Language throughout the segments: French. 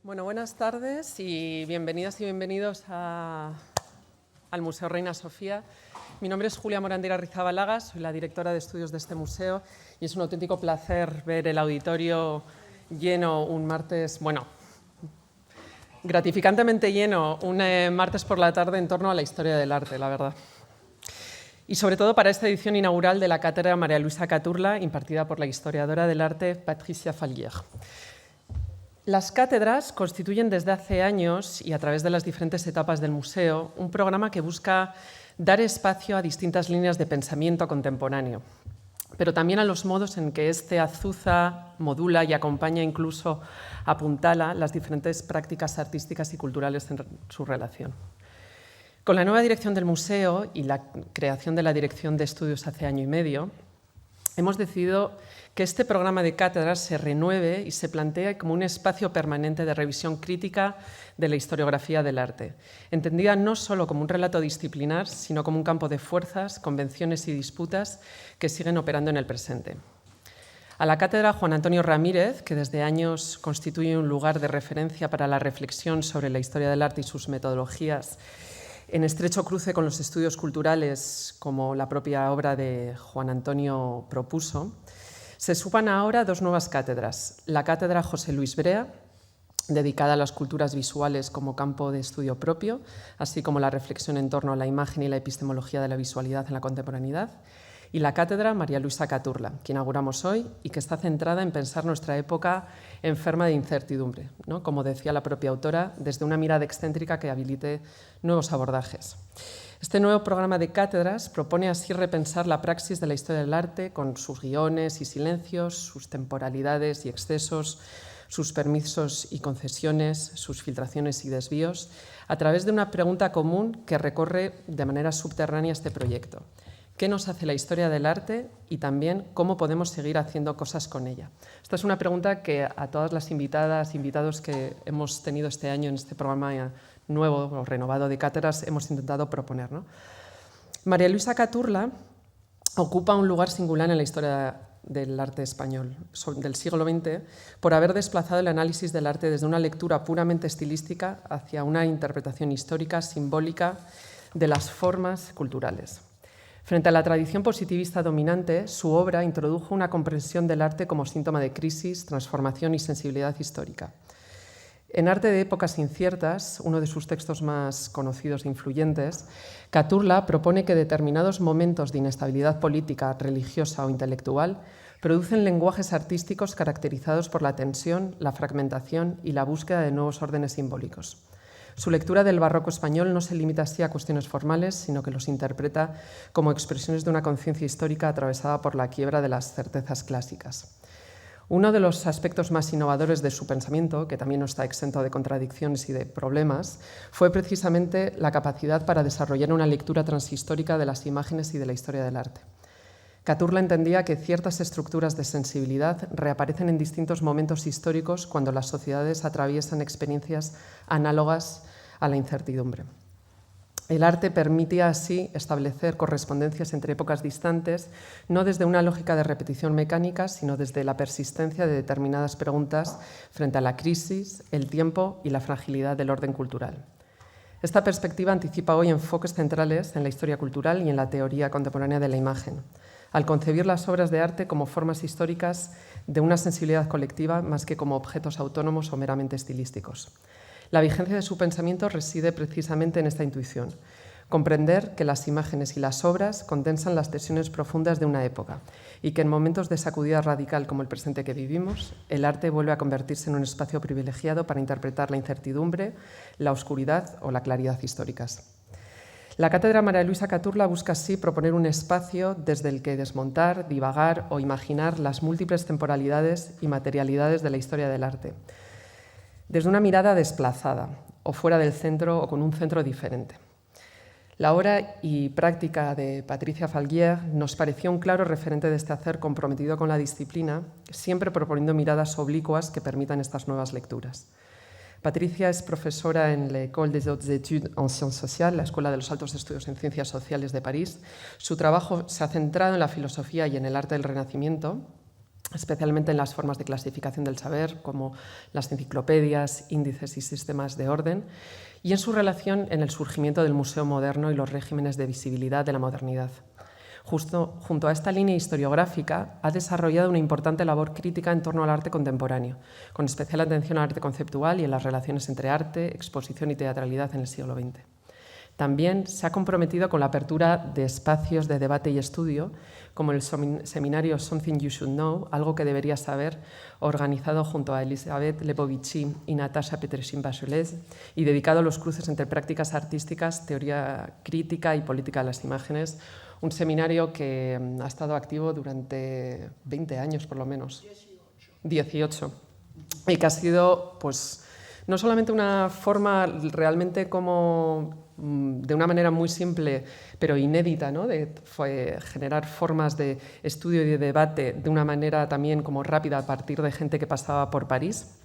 Bueno, buenas tardes y bienvenidas y bienvenidos al Museo Reina Sofía. Mi nombre es Julia Morandira Rizabalaga, soy la directora de estudios de este museo y es un auténtico placer ver el auditorio lleno un martes, gratificantemente lleno un martes por la tarde en torno a la historia del arte, la verdad. Y sobre todo para esta edición inaugural de la cátedra María Luisa Caturla, impartida por la historiadora del arte Patricia Falguier. Las cátedras constituyen desde hace años y a través de las diferentes etapas del museo un programa que busca dar espacio a distintas líneas de pensamiento contemporáneo, pero también a los modos en que éste azuza, modula y acompaña, incluso apuntala, las diferentes prácticas artísticas y culturales en su relación. Con la nueva dirección del museo y la creación de la dirección de estudios hace año y medio, hemos decidido que este programa de cátedras se renueve y se plantee como un espacio permanente de revisión crítica de la historiografía del arte, entendida no solo como un relato disciplinar, sino como un campo de fuerzas, convenciones y disputas que siguen operando en el presente. A la cátedra Juan Antonio Ramírez, que desde años constituye un lugar de referencia para la reflexión sobre la historia del arte y sus metodologías, en estrecho cruce con los estudios culturales, como la propia obra de Juan Antonio propuso, se suman ahora dos nuevas cátedras. La cátedra José Luis Brea, dedicada a las culturas visuales como campo de estudio propio, así como la reflexión en torno a la imagen y la epistemología de la visualidad en la contemporaneidad, y la cátedra María Luisa Caturla, que inauguramos hoy y que está centrada en pensar nuestra época enferma de incertidumbre, ¿no? Como decía la propia autora, desde una mirada excéntrica que habilite nuevos abordajes. Este nuevo programa de cátedras propone así repensar la praxis de la historia del arte con sus guiones y silencios, sus temporalidades y excesos, sus permisos y concesiones, sus filtraciones y desvíos, a través de una pregunta común que recorre de manera subterránea este proyecto. ¿Qué nos hace la historia del arte y también cómo podemos seguir haciendo cosas con ella? Esta es una pregunta que a todas las invitadas e invitados que hemos tenido este año en este programa nuevo o renovado de cátedras hemos intentado proponer, ¿no? María Luisa Caturla ocupa un lugar singular en la historia del arte español del siglo XX por haber desplazado el análisis del arte desde una lectura puramente estilística hacia una interpretación histórica, simbólica de las formas culturales. Frente a la tradición positivista dominante, su obra introdujo una comprensión del arte como síntoma de crisis, transformación y sensibilidad histórica. En Arte de épocas inciertas, uno de sus textos más conocidos e influyentes, Caturla propone que determinados momentos de inestabilidad política, religiosa o intelectual producen lenguajes artísticos caracterizados por la tensión, la fragmentación y la búsqueda de nuevos órdenes simbólicos. Su lectura del barroco español no se limita así a cuestiones formales, sino que los interpreta como expresiones de una conciencia histórica atravesada por la quiebra de las certezas clásicas. Uno de los aspectos más innovadores de su pensamiento, que también no está exento de contradicciones y de problemas, fue precisamente la capacidad para desarrollar una lectura transhistórica de las imágenes y de la historia del arte. Caturla entendía que ciertas estructuras de sensibilidad reaparecen en distintos momentos históricos cuando las sociedades atraviesan experiencias análogas a la incertidumbre. El arte permitía así establecer correspondencias entre épocas distantes, no desde una lógica de repetición mecánica, sino desde la persistencia de determinadas preguntas frente a la crisis, el tiempo y la fragilidad del orden cultural. Esta perspectiva anticipa hoy enfoques centrales en la historia cultural y en la teoría contemporánea de la imagen, al concebir las obras de arte como formas históricas de una sensibilidad colectiva más que como objetos autónomos o meramente estilísticos. La vigencia de su pensamiento reside precisamente en esta intuición, comprender que las imágenes y las obras condensan las tensiones profundas de una época y que en momentos de sacudida radical como el presente que vivimos, el arte vuelve a convertirse en un espacio privilegiado para interpretar la incertidumbre, la oscuridad o la claridad históricas. La cátedra María Luisa Caturla busca así proponer un espacio desde el que desmontar, divagar o imaginar las múltiples temporalidades y materialidades de la historia del arte, desde una mirada desplazada, o fuera del centro o con un centro diferente. La obra y práctica de Patricia Falguier nos pareció un claro referente de este hacer comprometido con la disciplina, siempre proponiendo miradas oblicuas que permitan estas nuevas lecturas. Patricia es profesora en l'École des Hautes Études en Sciences Sociales, la Escuela de los Altos Estudios en Ciencias Sociales de París. Su trabajo se ha centrado en la filosofía y en el arte del Renacimiento, especialmente en las formas de clasificación del saber, como las enciclopedias, índices y sistemas de orden, y en su relación en el surgimiento del museo moderno y los regímenes de visibilidad de la modernidad. Junto a esta línea historiográfica, ha desarrollado una importante labor crítica en torno al arte contemporáneo, con especial atención al arte conceptual y en las relaciones entre arte, exposición y teatralidad en el siglo XX. También se ha comprometido con la apertura de espacios de debate y estudio, como el seminario Something You Should Know, algo que deberías saber, organizado junto a Elisabeth Lebovici y Natasha Petreshin-Bachelet, y dedicado a los cruces entre prácticas artísticas, teoría crítica y política de las imágenes, un seminario que ha estado activo durante 20 años, por lo menos. 18. Y que ha sido, pues, no solamente una forma realmente como de una manera muy simple, pero inédita, ¿no?, de generar formas de estudio y de debate de una manera también como rápida a partir de gente que pasaba por París.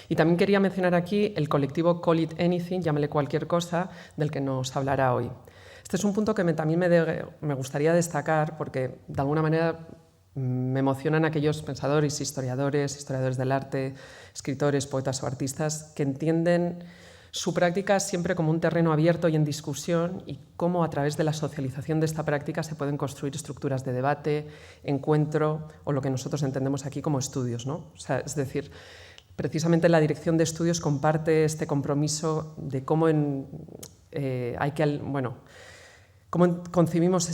Y también quería mencionar aquí el colectivo Call It Anything, llámale cualquier cosa, del que nos hablará hoy. Este es un punto que también me gustaría destacar porque, de alguna manera, me emocionan aquellos pensadores, historiadores del arte, escritores, poetas o artistas que entienden su práctica siempre como un terreno abierto y en discusión, y cómo a través de la socialización de esta práctica se pueden construir estructuras de debate, encuentro o lo que nosotros entendemos aquí como estudios, ¿no? O sea, es decir, precisamente la Dirección de Estudios comparte este compromiso de cómo cómo concebimos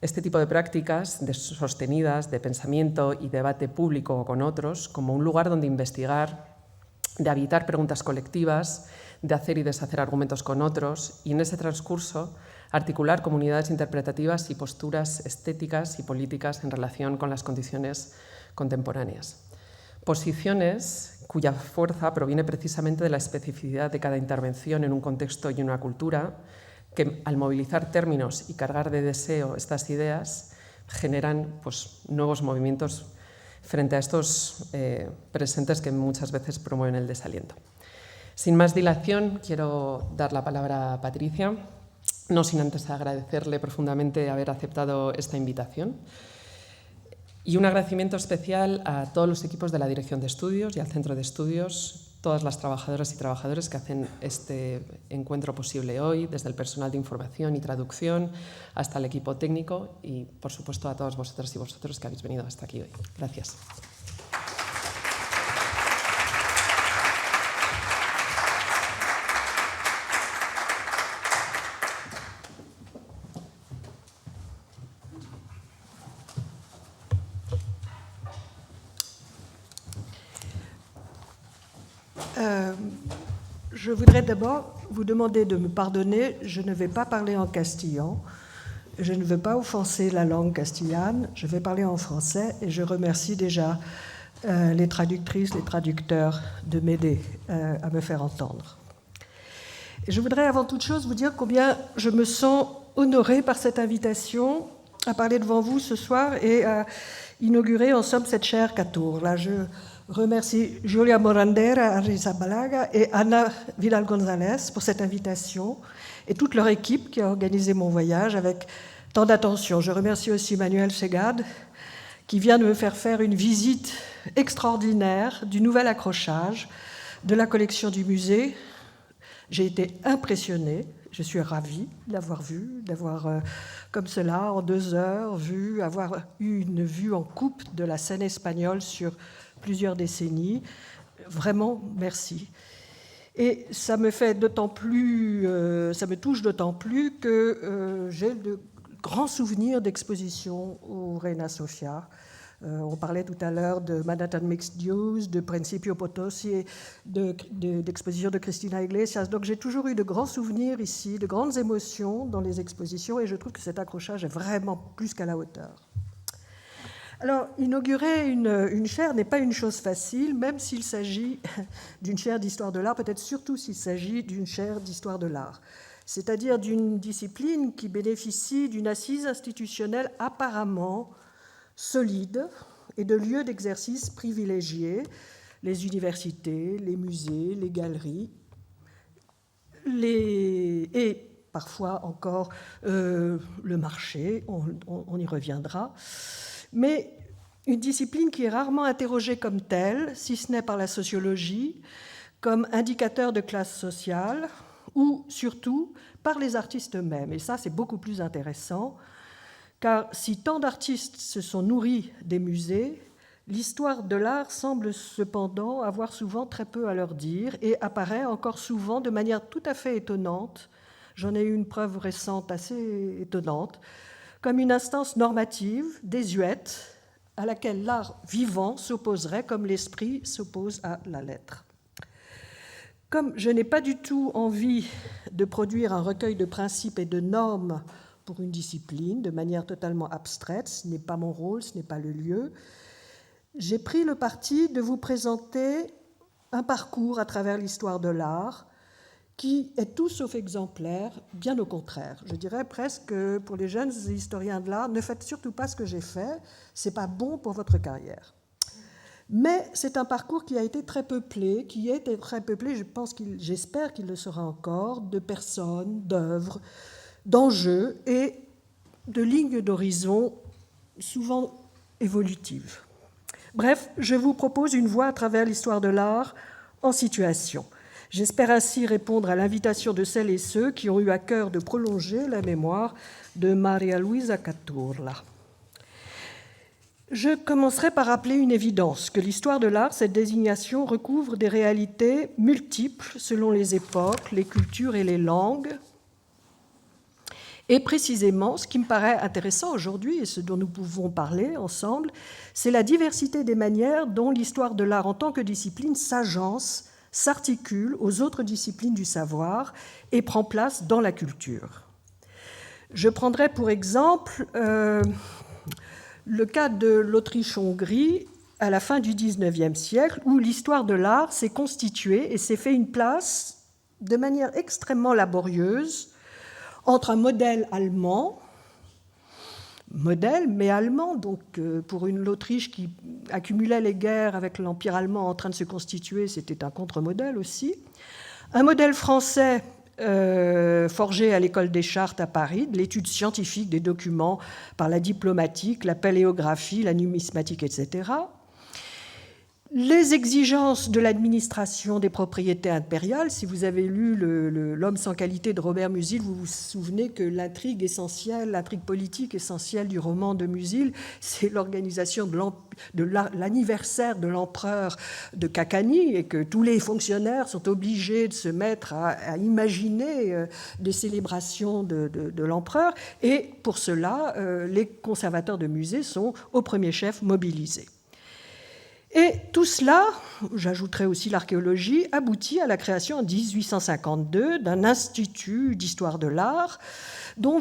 este tipo de prácticas sostenidas de pensamiento y debate público con otros como un lugar donde investigar, de habitar preguntas colectivas, de hacer y deshacer argumentos con otros, y en ese transcurso articular comunidades interpretativas y posturas estéticas y políticas en relación con las condiciones contemporáneas. Posiciones cuya fuerza proviene precisamente de la especificidad de cada intervención en un contexto y una cultura, que al movilizar términos y cargar de deseo estas ideas generan, pues, nuevos movimientos frente a estos presentes que muchas veces promueven el desaliento. Sin más dilación, quiero dar la palabra a Patricia, no sin antes agradecerle profundamente haber aceptado esta invitación. Y un agradecimiento especial a todos los equipos de la Dirección de Estudios y al Centro de Estudios, todas las trabajadoras y trabajadores que hacen este encuentro posible hoy, desde el personal de información y traducción hasta el equipo técnico, y, por supuesto, a todas vosotras y vosotros que habéis venido hasta aquí hoy. Gracias. Je voudrais d'abord vous demander de me pardonner, je ne vais pas parler en castillan, je ne veux pas offenser la langue castillane, je vais parler en français et je remercie déjà les traductrices, les traducteurs de m'aider à me faire entendre. Et je voudrais avant toute chose vous dire combien je me sens honorée par cette invitation à parler devant vous ce soir et à inaugurer en somme cette chaire Catour. Là, je remercie Julia Morandera, Arrizabalaga et Ana Vidal-González pour cette invitation et toute leur équipe qui a organisé mon voyage avec tant d'attention. Je remercie aussi Manuel Segad qui vient de me faire une visite extraordinaire du nouvel accrochage de la collection du musée. J'ai été impressionnée, je suis ravie d'avoir vu, d'avoir comme cela en 2 heures avoir eu une vue en coupe de la scène espagnole sur plusieurs décennies. Vraiment, merci. Et ça me fait d'autant plus, ça me touche d'autant plus que j'ai de grands souvenirs d'exposition au Reina Sofia. On parlait tout à l'heure de Manhattan Mixed Use, de Principio Potosi et d'exposition de Cristina Iglesias. Donc j'ai toujours eu de grands souvenirs ici, de grandes émotions dans les expositions, et je trouve que cet accrochage est vraiment plus qu'à la hauteur. Alors, inaugurer une chaire n'est pas une chose facile, même s'il s'agit d'une chaire d'histoire de l'art, peut-être surtout s'il s'agit d'une chaire d'histoire de l'art, c'est-à-dire d'une discipline qui bénéficie d'une assise institutionnelle apparemment solide et de lieux d'exercice privilégiés, les universités, les musées, les galeries, et parfois encore le marché, on y reviendra. Mais une discipline qui est rarement interrogée comme telle, si ce n'est par la sociologie, comme indicateur de classe sociale, ou surtout par les artistes eux-mêmes. Et ça, c'est beaucoup plus intéressant, car si tant d'artistes se sont nourris des musées, l'histoire de l'art semble cependant avoir souvent très peu à leur dire et apparaît encore souvent de manière tout à fait étonnante, j'en ai eu une preuve récente assez étonnante, comme une instance normative, désuète, à laquelle l'art vivant s'opposerait comme l'esprit s'oppose à la lettre. Comme je n'ai pas du tout envie de produire un recueil de principes et de normes pour une discipline de manière totalement abstraite, ce n'est pas mon rôle, ce n'est pas le lieu, j'ai pris le parti de vous présenter un parcours à travers l'histoire de l'art qui est tout sauf exemplaire, bien au contraire. Je dirais presque que pour les jeunes historiens de l'art, ne faites surtout pas ce que j'ai fait, ce n'est pas bon pour votre carrière. Mais c'est un parcours qui a été très peuplé, j'espère qu'il le sera encore, de personnes, d'œuvres, d'enjeux et de lignes d'horizon souvent évolutives. Bref, je vous propose une voie à travers l'histoire de l'art en situation. J'espère ainsi répondre à l'invitation de celles et ceux qui ont eu à cœur de prolonger la mémoire de Maria Luisa Caturla. Je commencerai par rappeler une évidence, que l'histoire de l'art, cette désignation, recouvre des réalités multiples selon les époques, les cultures et les langues. Et précisément, ce qui me paraît intéressant aujourd'hui, et ce dont nous pouvons parler ensemble, c'est la diversité des manières dont l'histoire de l'art en tant que discipline s'agence, s'articule aux autres disciplines du savoir et prend place dans la culture. Je prendrai pour exemple le cas de l'Autriche-Hongrie à la fin du XIXe siècle, où l'histoire de l'art s'est constituée et s'est fait une place de manière extrêmement laborieuse entre un modèle allemand, mais allemand, donc pour l'Autriche qui accumulait les guerres avec l'Empire allemand en train de se constituer, c'était un contre-modèle aussi, un modèle français forgé à l'école des Chartes à Paris, de l'étude scientifique des documents par la diplomatique, la paléographie, la numismatique, etc., les exigences de l'administration des propriétés impériales. Si vous avez lu L'homme sans qualité de Robert Musil, vous vous souvenez que l'intrigue politique essentielle du roman de Musil, c'est l'organisation de l'anniversaire de l'empereur de Kakani et que tous les fonctionnaires sont obligés de se mettre à imaginer des célébrations de l'empereur. Et pour cela, les conservateurs de musées sont au premier chef mobilisés. Et tout cela, j'ajouterai aussi l'archéologie, aboutit à la création en 1852 d'un institut d'histoire de l'art dont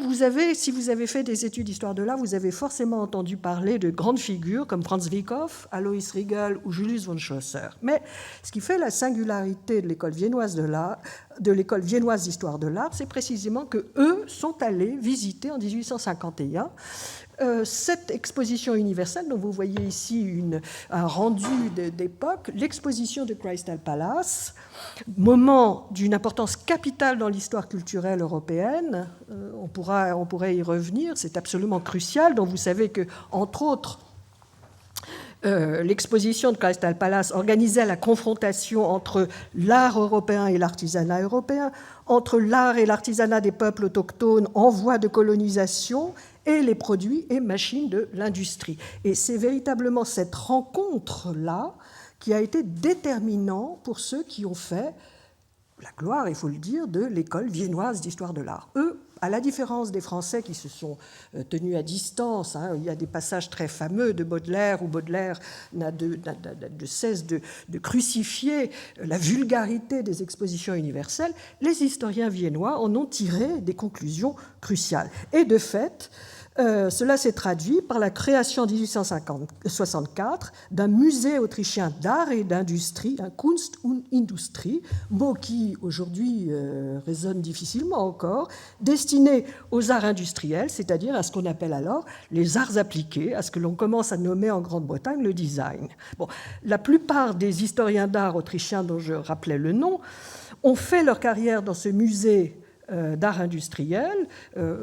si vous avez fait des études d'histoire de l'art, vous avez forcément entendu parler de grandes figures comme Franz Wyckoff, Alois Riegel ou Julius von Schlosser. Mais ce qui fait la singularité de l'école viennoise d'histoire de l'art, c'est précisément qu'eux sont allés visiter en 1851 cette exposition universelle, dont vous voyez ici un rendu d'époque, l'exposition de Crystal Palace, moment d'une importance capitale dans l'histoire culturelle européenne. On pourrait y revenir, c'est absolument crucial. Donc vous savez que, entre autres, l'exposition de Crystal Palace organisait la confrontation entre l'art européen et l'artisanat européen, entre l'art et l'artisanat des peuples autochtones en voie de colonisation et les produits et machines de l'industrie. Et c'est véritablement cette rencontre-là qui a été déterminant pour ceux qui ont fait la gloire, il faut le dire, de l'école viennoise d'histoire de l'art. Eux, à la différence des Français qui se sont tenus à distance, il y a des passages très fameux de Baudelaire, où Baudelaire n'a de cesse de crucifier la vulgarité des expositions universelles, les historiens viennois en ont tiré des conclusions cruciales. Et de fait, cela s'est traduit par la création en 1864 d'un musée autrichien d'art et d'industrie, un Kunst und Industrie, mot qui aujourd'hui résonne difficilement encore, destiné aux arts industriels, c'est-à-dire à ce qu'on appelle alors les arts appliqués, à ce que l'on commence à nommer en Grande-Bretagne le design. Bon, la plupart des historiens d'art autrichiens dont je rappelais le nom ont fait leur carrière dans ce musée d'art industriel,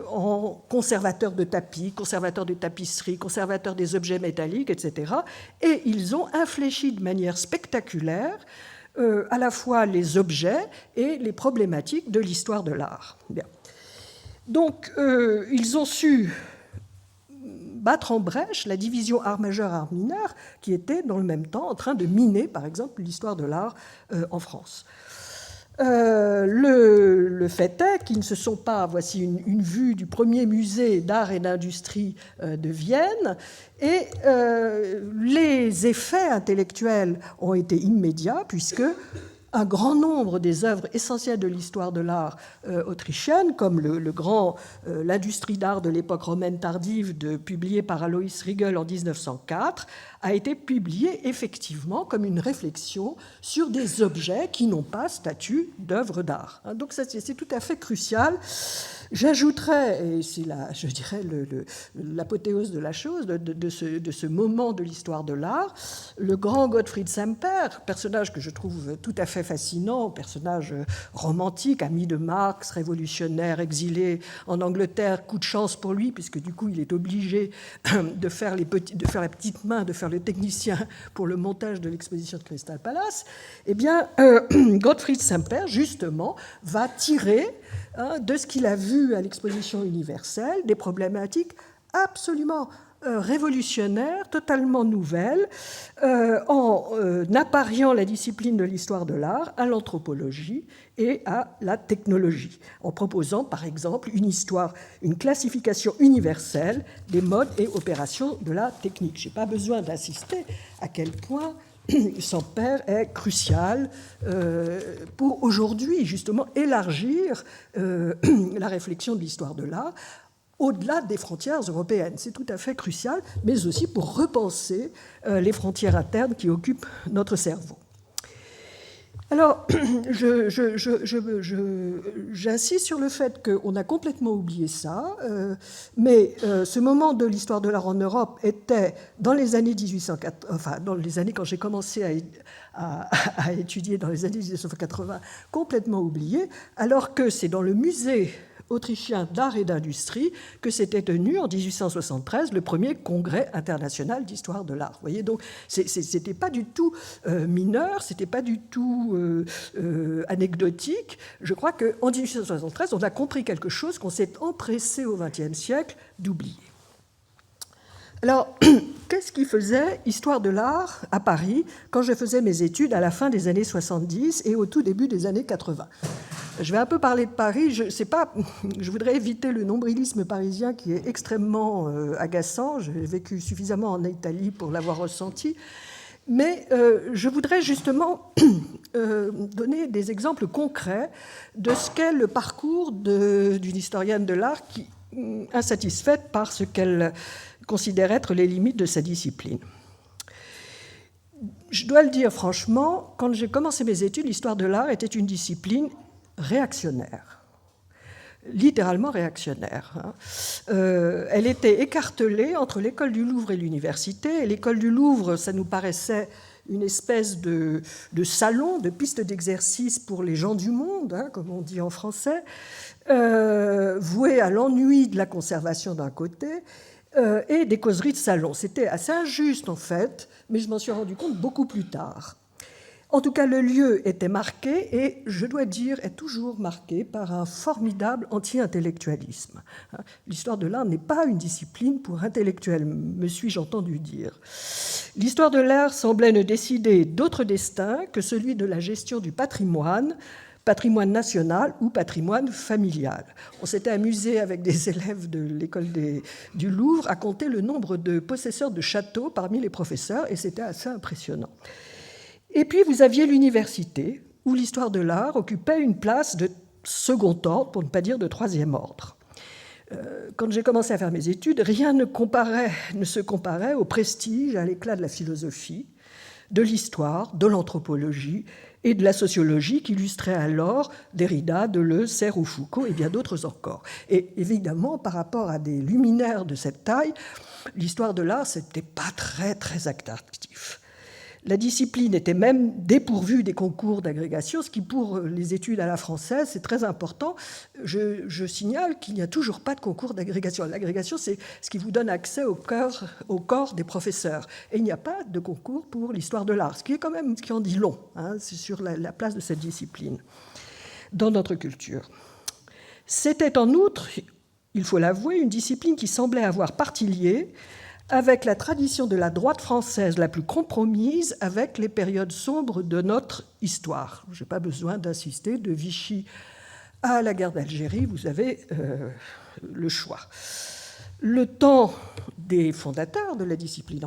en conservateur de tapis, conservateur de tapisserie, conservateur des objets métalliques, etc. Et ils ont infléchi de manière spectaculaire à la fois les objets et les problématiques de l'histoire de l'art. Bien. Donc, ils ont su battre en brèche la division art majeur, art mineur, qui était dans le même temps en train de miner, par exemple, l'histoire de l'art en France. Le fait est qu'ils ne se sont pas, voici une vue du premier musée d'art et d'industrie de Vienne, et les effets intellectuels ont été immédiats, puisque un grand nombre des œuvres essentielles de l'histoire de l'art autrichienne, comme l'industrie d'art de l'époque romaine tardive, publiée par Alois Riegel en 1904, a été publiée effectivement comme une réflexion sur des objets qui n'ont pas statut d'œuvre d'art. Donc c'est tout à fait crucial. J'ajouterais, et c'est je dirais l'apothéose de la chose, de ce moment de l'histoire de l'art, le grand Gottfried Semper, personnage que je trouve tout à fait fascinant, personnage romantique, ami de Marx, révolutionnaire, exilé en Angleterre, coup de chance pour lui, puisque du coup il est obligé de faire la petite main, de faire le technicien pour le montage de l'exposition de Crystal Palace. Eh bien, Gottfried Semper, justement, va tirer de ce qu'il a vu à l'exposition universelle, des problématiques absolument révolutionnaires, totalement nouvelles, en appariant la discipline de l'histoire de l'art à l'anthropologie et à la technologie, en proposant par exemple une classification universelle des modes et opérations de la technique. Je n'ai pas besoin d'insister à quel point Semper est crucial pour aujourd'hui, justement, élargir la réflexion de l'histoire de l'art au-delà des frontières européennes. C'est tout à fait crucial, mais aussi pour repenser les frontières internes qui occupent notre cerveau. Alors, j'insiste sur le fait qu'on a complètement oublié ça, mais ce moment de l'histoire de l'art en Europe était, dans les années 1880, enfin, dans les années quand j'ai commencé à étudier dans les années 1980, complètement oublié, alors que c'est dans le musée autrichien d'art et d'industrie que s'était tenu en 1873 le premier congrès international d'histoire de l'art. Vous voyez, donc c'était pas du tout mineur, c'était pas du tout anecdotique. Je crois qu'en 1873, on a compris quelque chose qu'on s'est empressé au XXe siècle d'oublier. Alors, qu'est-ce qui faisait histoire de l'art à Paris quand je faisais mes études à la fin des années 70 et au tout début des années 80 ? Je vais un peu parler de Paris. Je voudrais éviter le nombrilisme parisien qui est extrêmement agaçant. J'ai vécu suffisamment en Italie pour l'avoir ressenti. Mais je voudrais justement donner des exemples concrets de ce qu'est le parcours d'une historienne de l'art qui est insatisfaite par ce qu'elle considère être les limites de sa discipline. Je dois le dire franchement, quand j'ai commencé mes études, l'histoire de l'art était une discipline réactionnaire, littéralement réactionnaire. Elle était écartelée entre l'école du Louvre et l'université. Et l'école du Louvre, ça nous paraissait une espèce de salon, de piste d'exercice pour les gens du monde, comme on dit en français, voué à l'ennui de la conservation d'un côté, et des causeries de salon. C'était assez injuste, en fait, mais je m'en suis rendu compte beaucoup plus tard. En tout cas, le lieu était marqué, et je dois dire, est toujours marqué par un formidable anti-intellectualisme. L'histoire de l'art n'est pas une discipline pour intellectuels, me suis-je entendu dire. L'histoire de l'art semblait ne décider d'autre destin que celui de la gestion du patrimoine national ou patrimoine familial. On s'était amusé avec des élèves de l'école du Louvre à compter le nombre de possesseurs de châteaux parmi les professeurs, et c'était assez impressionnant. Et puis vous aviez l'université, où l'histoire de l'art occupait une place de second ordre, pour ne pas dire de troisième ordre. Quand j'ai commencé à faire mes études, rien ne se comparait au prestige, à l'éclat de la philosophie, de l'histoire, de l'anthropologie et de la sociologie qu'illustraient alors Derrida, Deleuze, Serre ou Foucault et bien d'autres encore. Et évidemment, par rapport à des luminaires de cette taille, l'histoire de l'art, c'était pas très, très attractif. La discipline était même dépourvue des concours d'agrégation, ce qui pour les études à la française, c'est très important. Je signale qu'il n'y a toujours pas de concours d'agrégation. L'agrégation, c'est ce qui vous donne accès au corps des professeurs. Et il n'y a pas de concours pour l'histoire de l'art, ce qui est quand même ce qui en dit long, hein, c'est sur la place de cette discipline dans notre culture. C'était en outre, il faut l'avouer, une discipline qui semblait avoir partie liée avec la tradition de la droite française la plus compromise avec les périodes sombres de notre histoire. Je n'ai pas besoin d'insister, de Vichy à la guerre d'Algérie, vous avez le choix. Le temps des fondateurs de la discipline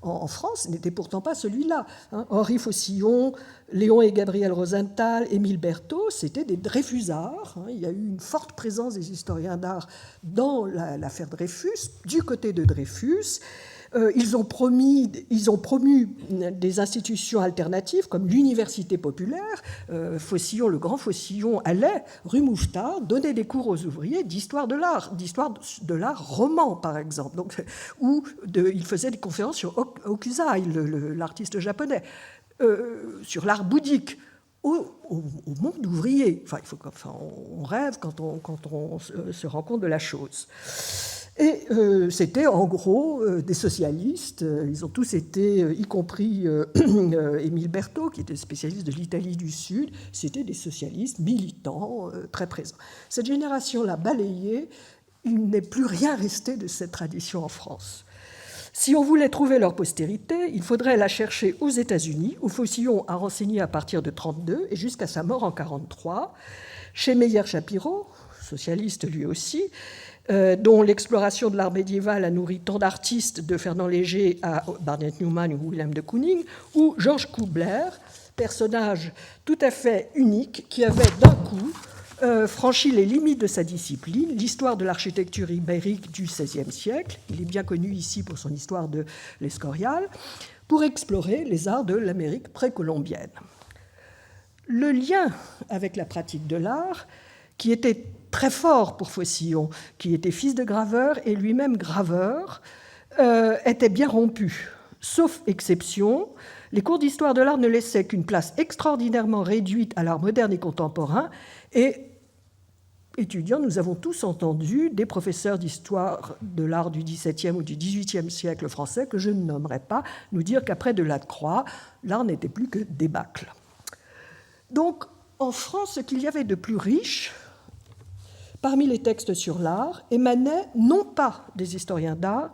en France n'était pourtant pas celui-là. Henri Faucillon, Léon et Gabriel Rosenthal, Émile Berthaud, c'étaient des Dreyfusards. Il y a eu une forte présence des historiens d'art dans l'affaire Dreyfus, du côté de Dreyfus. Ils ont promu des institutions alternatives comme l'université populaire. Faucillon, le grand Faucillon, allait, rue Mouffetard, donner des cours aux ouvriers d'histoire de l'art roman, par exemple. Donc, il faisait des conférences sur Hokusai, l'artiste japonais, sur l'art bouddhique. Au monde ouvrier. On rêve quand on se rend compte de la chose. Et c'était en gros des socialistes, ils ont tous été, y compris Émile Berthaud, qui était spécialiste de l'Italie du Sud, c'était des socialistes militants très présents. Cette génération-là balayée, il n'est plus rien resté de cette tradition en France. Si on voulait trouver leur postérité, il faudrait la chercher aux États-Unis, où Faucillon a renseigné à partir de 1932 et jusqu'à sa mort en 1943, chez Meyer-Shapiro, socialiste lui aussi, dont l'exploration de l'art médiéval a nourri tant d'artistes, de Fernand Léger à Barnett Newman ou Wilhelm de Kooning, ou Georges Koubler, personnage tout à fait unique qui avait d'un coup franchi les limites de sa discipline, l'histoire de l'architecture ibérique du XVIe siècle, il est bien connu ici pour son histoire de l'Escorial, pour explorer les arts de l'Amérique précolombienne. Le lien avec la pratique de l'art, qui était très fort pour Faucillon, qui était fils de graveur et lui-même graveur, était bien rompu. Sauf exception, les cours d'histoire de l'art ne laissaient qu'une place extraordinairement réduite à l'art moderne et contemporain. Et étudiants, nous avons tous entendu des professeurs d'histoire de l'art du XVIIe ou du XVIIIe siècle français, que je ne nommerai pas, nous dire qu'après Delacroix, l'art n'était plus que débâcle. Donc, en France, ce qu'il y avait de plus riche, parmi les textes sur l'art, émanait non pas des historiens d'art,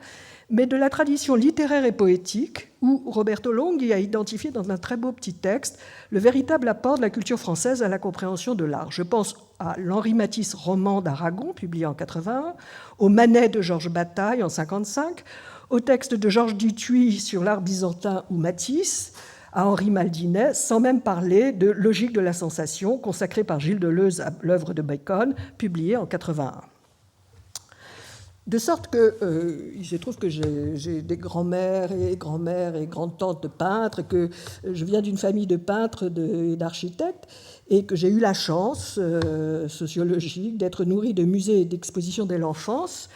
mais de la tradition littéraire et poétique, où Roberto Longhi a identifié dans un très beau petit texte le véritable apport de la culture française à la compréhension de l'art. Je pense à l'Henri Matisse roman d'Aragon, publié en 1981, au Manet de Georges Bataille en 1955, au texte de Georges Dutuit sur l'art byzantin ou Matisse, à Henri Maldinet, sans même parler de Logique de la sensation, consacrée par Gilles Deleuze à l'œuvre de Bacon, publiée en 1981. De sorte que, il se trouve que j'ai des grands-mères et grandes-tantes de peintres, que je viens d'une famille de peintres et d'architectes, et que j'ai eu la chance sociologique d'être nourrie de musées et d'expositions dès l'enfance.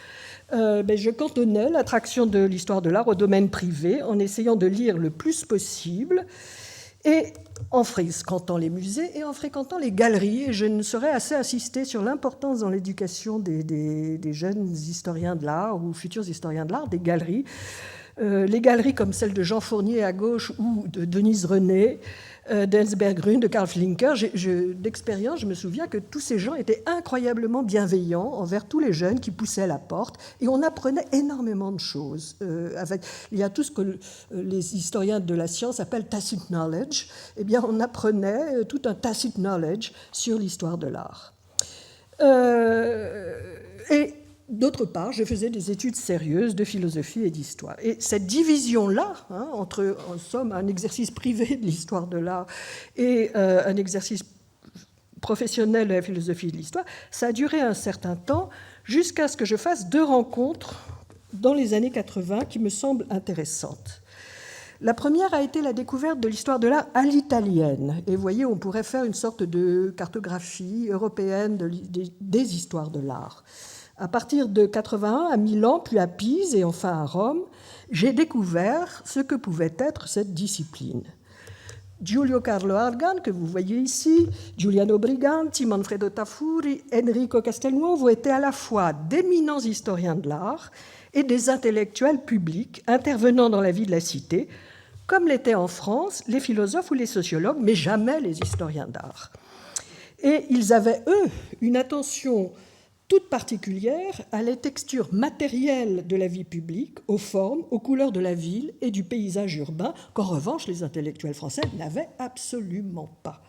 Je cantonnais l'attraction de l'histoire de l'art au domaine privé en essayant de lire le plus possible et en fréquentant les musées et en fréquentant les galeries. Et je ne saurais assez insister sur l'importance dans l'éducation des jeunes historiens de l'art ou futurs historiens de l'art, des galeries. Les galeries comme celle de Jean Fournier à gauche ou de Denise René, d'Ensberg Grün, de Karl Flinker. D'expérience, je me souviens que tous ces gens étaient incroyablement bienveillants envers tous les jeunes qui poussaient à la porte, et on apprenait énormément de choses. Il y a tout ce que les historiens de la science appellent tacit knowledge. Eh bien, on apprenait tout un tacit knowledge sur l'histoire de l'art. Et d'autre part, je faisais des études sérieuses de philosophie et d'histoire. Et cette division-là, entre, en somme, un exercice privé de l'histoire de l'art et un exercice professionnel de la philosophie et de l'histoire, ça a duré un certain temps, jusqu'à ce que je fasse 2 rencontres dans les années 80 qui me semblent intéressantes. La première a été la découverte de l'histoire de l'art à l'italienne. Et vous voyez, on pourrait faire une sorte de cartographie européenne des histoires de l'art. À partir de 81, à Milan, puis à Pise et enfin à Rome, j'ai découvert ce que pouvait être cette discipline. Giulio Carlo Argan, que vous voyez ici, Giuliano Briganti, Manfredo Tafuri, Enrico Castelnuovo étaient à la fois d'éminents historiens de l'art et des intellectuels publics intervenant dans la vie de la cité, comme l'étaient en France les philosophes ou les sociologues, mais jamais les historiens d'art. Et ils avaient, eux, une attention toute particulière à la texture matérielle de la vie publique, aux formes, aux couleurs de la ville et du paysage urbain, qu'en revanche les intellectuels français n'avaient absolument pas.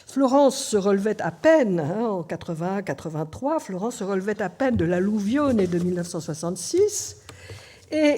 Florence se relevait à peine, en 80-83, Florence se relevait à peine de l'alluvione de 1966, et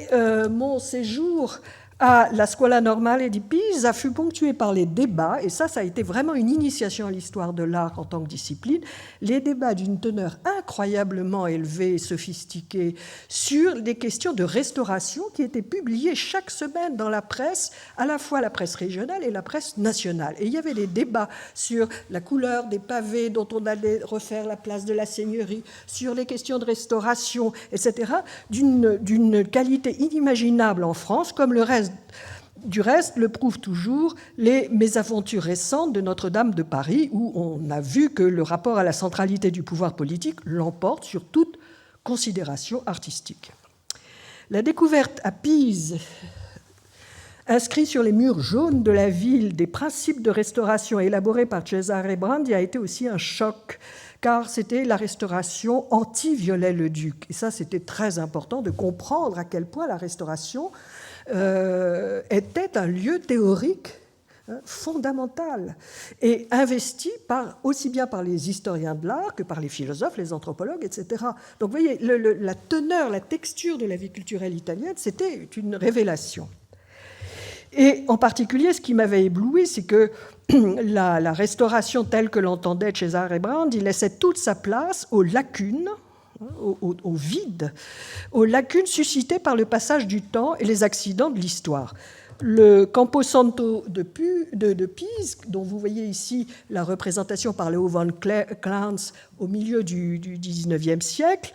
mon séjour à la Scuola Normale di Pisa fut ponctué par les débats, et ça a été vraiment une initiation à l'histoire de l'art en tant que discipline, les débats d'une teneur incroyablement élevée et sophistiquée sur des questions de restauration qui étaient publiées chaque semaine dans la presse, à la fois la presse régionale et la presse nationale. Et il y avait des débats sur la couleur des pavés dont on allait refaire la place de la Seigneurie, sur les questions de restauration, etc., d'une qualité inimaginable en France, comme le reste. Du reste, le prouvent toujours les mésaventures récentes de Notre-Dame de Paris, où on a vu que le rapport à la centralité du pouvoir politique l'emporte sur toute considération artistique. La découverte à Pise, inscrit sur les murs jaunes de la ville, des principes de restauration élaborés par Cesare Brandi a été aussi un choc, car c'était la restauration anti-Viollet-le-Duc. Et ça, c'était très important de comprendre à quel point la restauration était un lieu théorique fondamental et investi aussi bien par les historiens de l'art que par les philosophes, les anthropologues, etc. Donc vous voyez, la teneur, la texture de la vie culturelle italienne, c'était une révélation. Et en particulier, ce qui m'avait ébloui, c'est que la restauration telle que l'entendait Cesare Brandi laissait toute sa place aux lacunes, au vide, aux lacunes suscitées par le passage du temps et les accidents de l'histoire. Le Camposanto de Pise, dont vous voyez ici la représentation par Leo von Clans au milieu du XIXe siècle,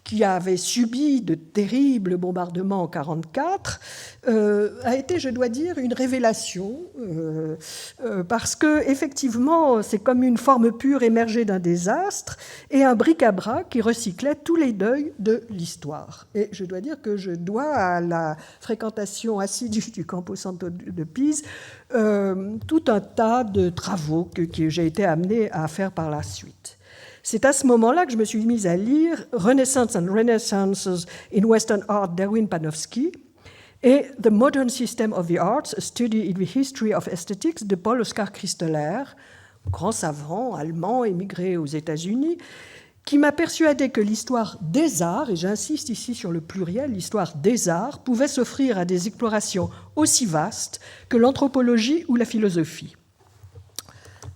qui avait subi de terribles bombardements en 1944, a été, je dois dire, une révélation, parce que effectivement, c'est comme une forme pure émergée d'un désastre et un bric-à-brac qui recyclait tous les deuils de l'histoire. Et je dois dire que je dois à la fréquentation assidue du Camposanto de Pise tout un tas de travaux que j'ai été amenée à faire par la suite. C'est à ce moment-là que je me suis mise à lire Renaissance and Renaissances in Western Art d'Erwin Panofsky et The Modern System of the Arts, A Study in the History of Aesthetics de Paul Oskar Christeler, grand savant allemand émigré aux États-Unis, qui m'a persuadé que l'histoire des arts, et j'insiste ici sur le pluriel, l'histoire des arts, pouvait s'offrir à des explorations aussi vastes que l'anthropologie ou la philosophie.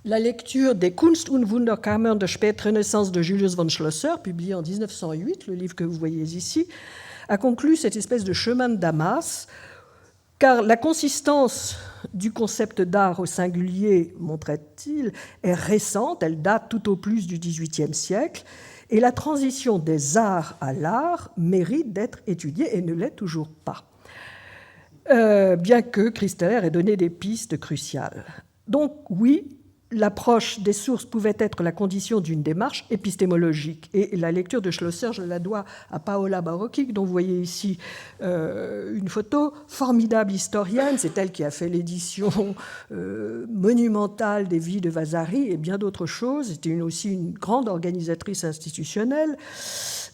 La lecture des Kunst- und Wunderkammern de Spätrenaissance de Julius von Schlosser, publié en 1908, le livre que vous voyez ici, a conclu cette espèce de chemin de Damas, car la consistance du concept d'art au singulier, montrait-il, est récente, elle date tout au plus du XVIIIe siècle, et la transition des arts à l'art mérite d'être étudiée et ne l'est toujours pas, bien que Christeler ait donné des pistes cruciales. Donc oui, l'approche des sources pouvait être la condition d'une démarche épistémologique. Et la lecture de Schlosser, je la dois à Paola Barocchi, dont vous voyez ici une photo, formidable historienne. C'est elle qui a fait l'édition monumentale des vies de Vasari et bien d'autres choses. C'était aussi une grande organisatrice institutionnelle,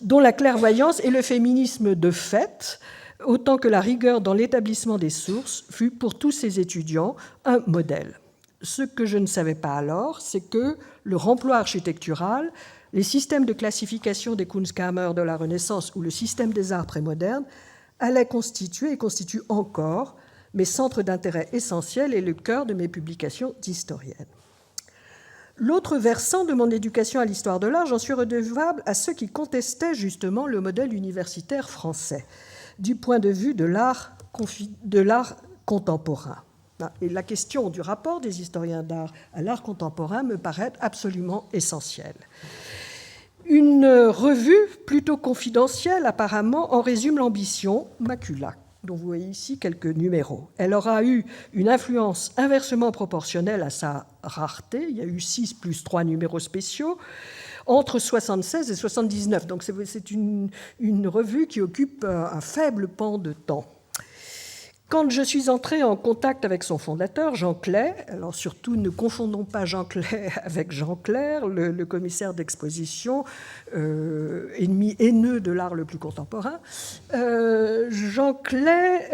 dont la clairvoyance et le féminisme de fait, autant que la rigueur dans l'établissement des sources, fut pour tous ses étudiants un modèle. Ce que je ne savais pas alors, c'est que le remploi architectural, les systèmes de classification des Kunstkammer de la Renaissance ou le système des arts prémodernes allaient constituer et constituent encore mes centres d'intérêt essentiels et le cœur de mes publications d'historienne. L'autre versant de mon éducation à l'histoire de l'art, j'en suis redevable à ceux qui contestaient justement le modèle universitaire français du point de vue de l'art contemporain. Et la question du rapport des historiens d'art à l'art contemporain me paraît absolument essentielle. Une revue plutôt confidentielle, apparemment, en résume l'ambition, Macula. dont vous voyez ici quelques numéros. Elle aura eu une influence inversement proportionnelle à sa rareté. Il y a eu 6 plus 3 numéros spéciaux entre 76 et 79. Donc c'est une revue qui occupe un faible pan de temps. Quand je suis entrée en contact avec son fondateur, Jean Clay, alors surtout ne confondons pas Jean Clay avec Jean Clair, le commissaire d'exposition, ennemi haineux de l'art le plus contemporain, Jean Clay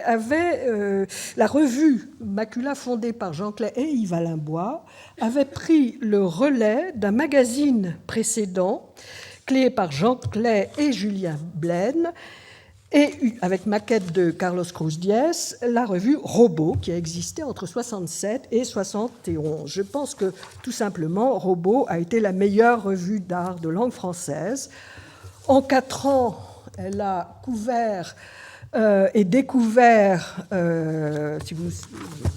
avait la revue Macula, fondée par Jean Clay et Yves Alain-Bois, avait pris le relais d'un magazine précédent, créé par Jean Clay et Julien Blaine, et avec maquette de Carlos Cruz-Diez, la revue Robot, qui a existé entre 1967 et 1971. Je pense que, tout simplement, Robot a été la meilleure revue d'art de langue française. En 4 ans, elle a couvert et découvert, si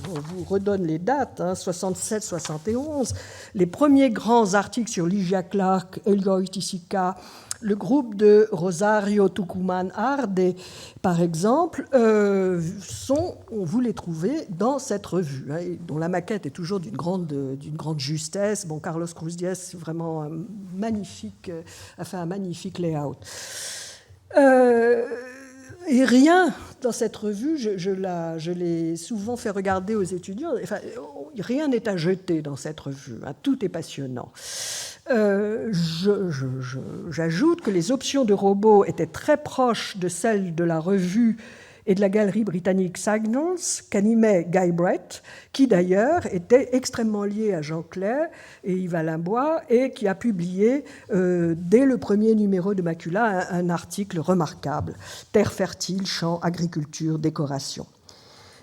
on vous redonne les dates, 67-71, les premiers grands articles sur Lygia Clark, Helga Oiticica, le groupe de Rosario Tucumán Arde, par exemple, vous les trouvez dans cette revue, dont la maquette est toujours d'une grande justesse. Bon, Carlos Cruz-Diez, vraiment magnifique, a fait un magnifique layout. Et rien dans cette revue, je l'ai souvent fait regarder aux étudiants, enfin, rien n'est à jeter dans cette revue, tout est passionnant. J'ajoute que les options de Robot étaient très proches de celles de la revue et de la galerie britannique Signals, qu'animait Guy Brett, qui d'ailleurs était extrêmement lié à Jean Clay et Yves Alain-Bois, et qui a publié, dès le premier numéro de Macula, un article remarquable, « Terre fertile, champs, agriculture, décoration ».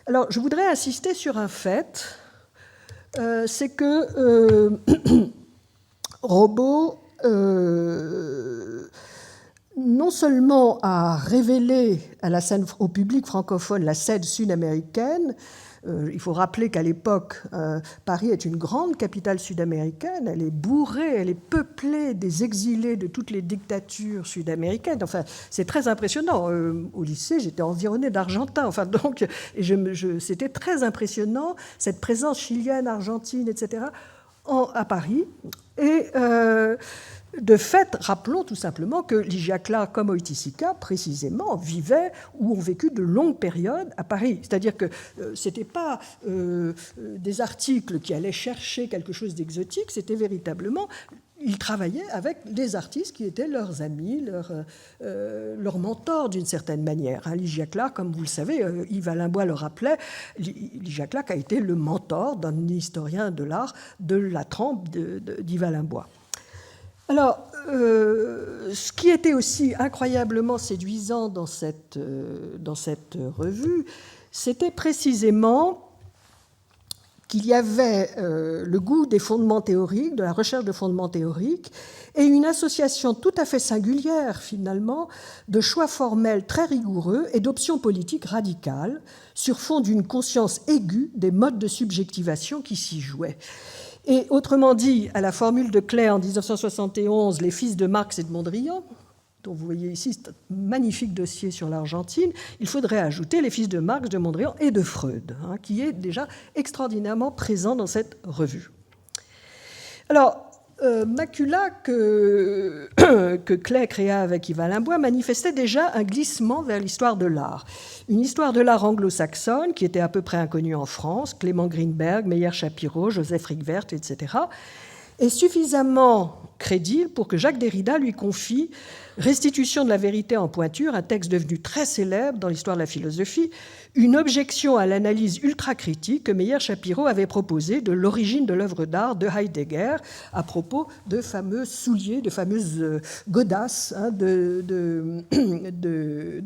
Alors, je voudrais insister sur un fait, c'est que Robot non seulement a révélé à la scène, au public francophone la scène sud-américaine. Il faut rappeler qu'à l'époque, Paris est une grande capitale sud-américaine. Elle est bourrée, elle est peuplée des exilés de toutes les dictatures sud-américaines. Enfin, c'est très impressionnant. Au lycée, j'étais environnée d'Argentins. Enfin, donc, c'était très impressionnant, cette présence chilienne, argentine, etc., à Paris. Et de fait, rappelons tout simplement que Lygia Clark comme Oiticica, précisément, vivaient ou ont vécu de longues périodes à Paris. C'est-à-dire que ce n'était pas des articles qui allaient chercher quelque chose d'exotique, c'était véritablement... Ils travaillaient avec des artistes qui étaient leurs amis, leurs mentors d'une certaine manière. Lygia Clark, comme vous le savez, Yves Alain-Bois le rappelait, Lygia Clark a été le mentor d'un historien de l'art de la trempe d'Yves Alain-Bois. Alors, ce qui était aussi incroyablement séduisant dans cette revue, c'était précisément qu'il y avait le goût des fondements théoriques, de la recherche de fondements théoriques, et une association tout à fait singulière, finalement, de choix formels très rigoureux et d'options politiques radicales, sur fond d'une conscience aiguë des modes de subjectivation qui s'y jouaient. Et autrement dit, à la formule de Clay en 1971, les fils de Marx et de Mondrian, dont vous voyez ici ce magnifique dossier sur l'Argentine, il faudrait ajouter les fils de Marx, de Mondrian et de Freud, qui est déjà extraordinairement présent dans cette revue. Alors, Macula, que Clay créa avec Yves Alain-Bois, manifestait déjà un glissement vers l'histoire de l'art. Une histoire de l'art anglo-saxonne qui était à peu près inconnue en France, Clément Greenberg, Meyer Shapiro, Joseph Rickwert, etc., est suffisamment crédible pour que Jacques Derrida lui confie Restitution de la vérité en pointure, un texte devenu très célèbre dans l'histoire de la philosophie, une objection à l'analyse ultra-critique que Meyer Shapiro avait proposée de l'origine de l'œuvre d'art de Heidegger à propos de fameux souliers, de fameuses godasses de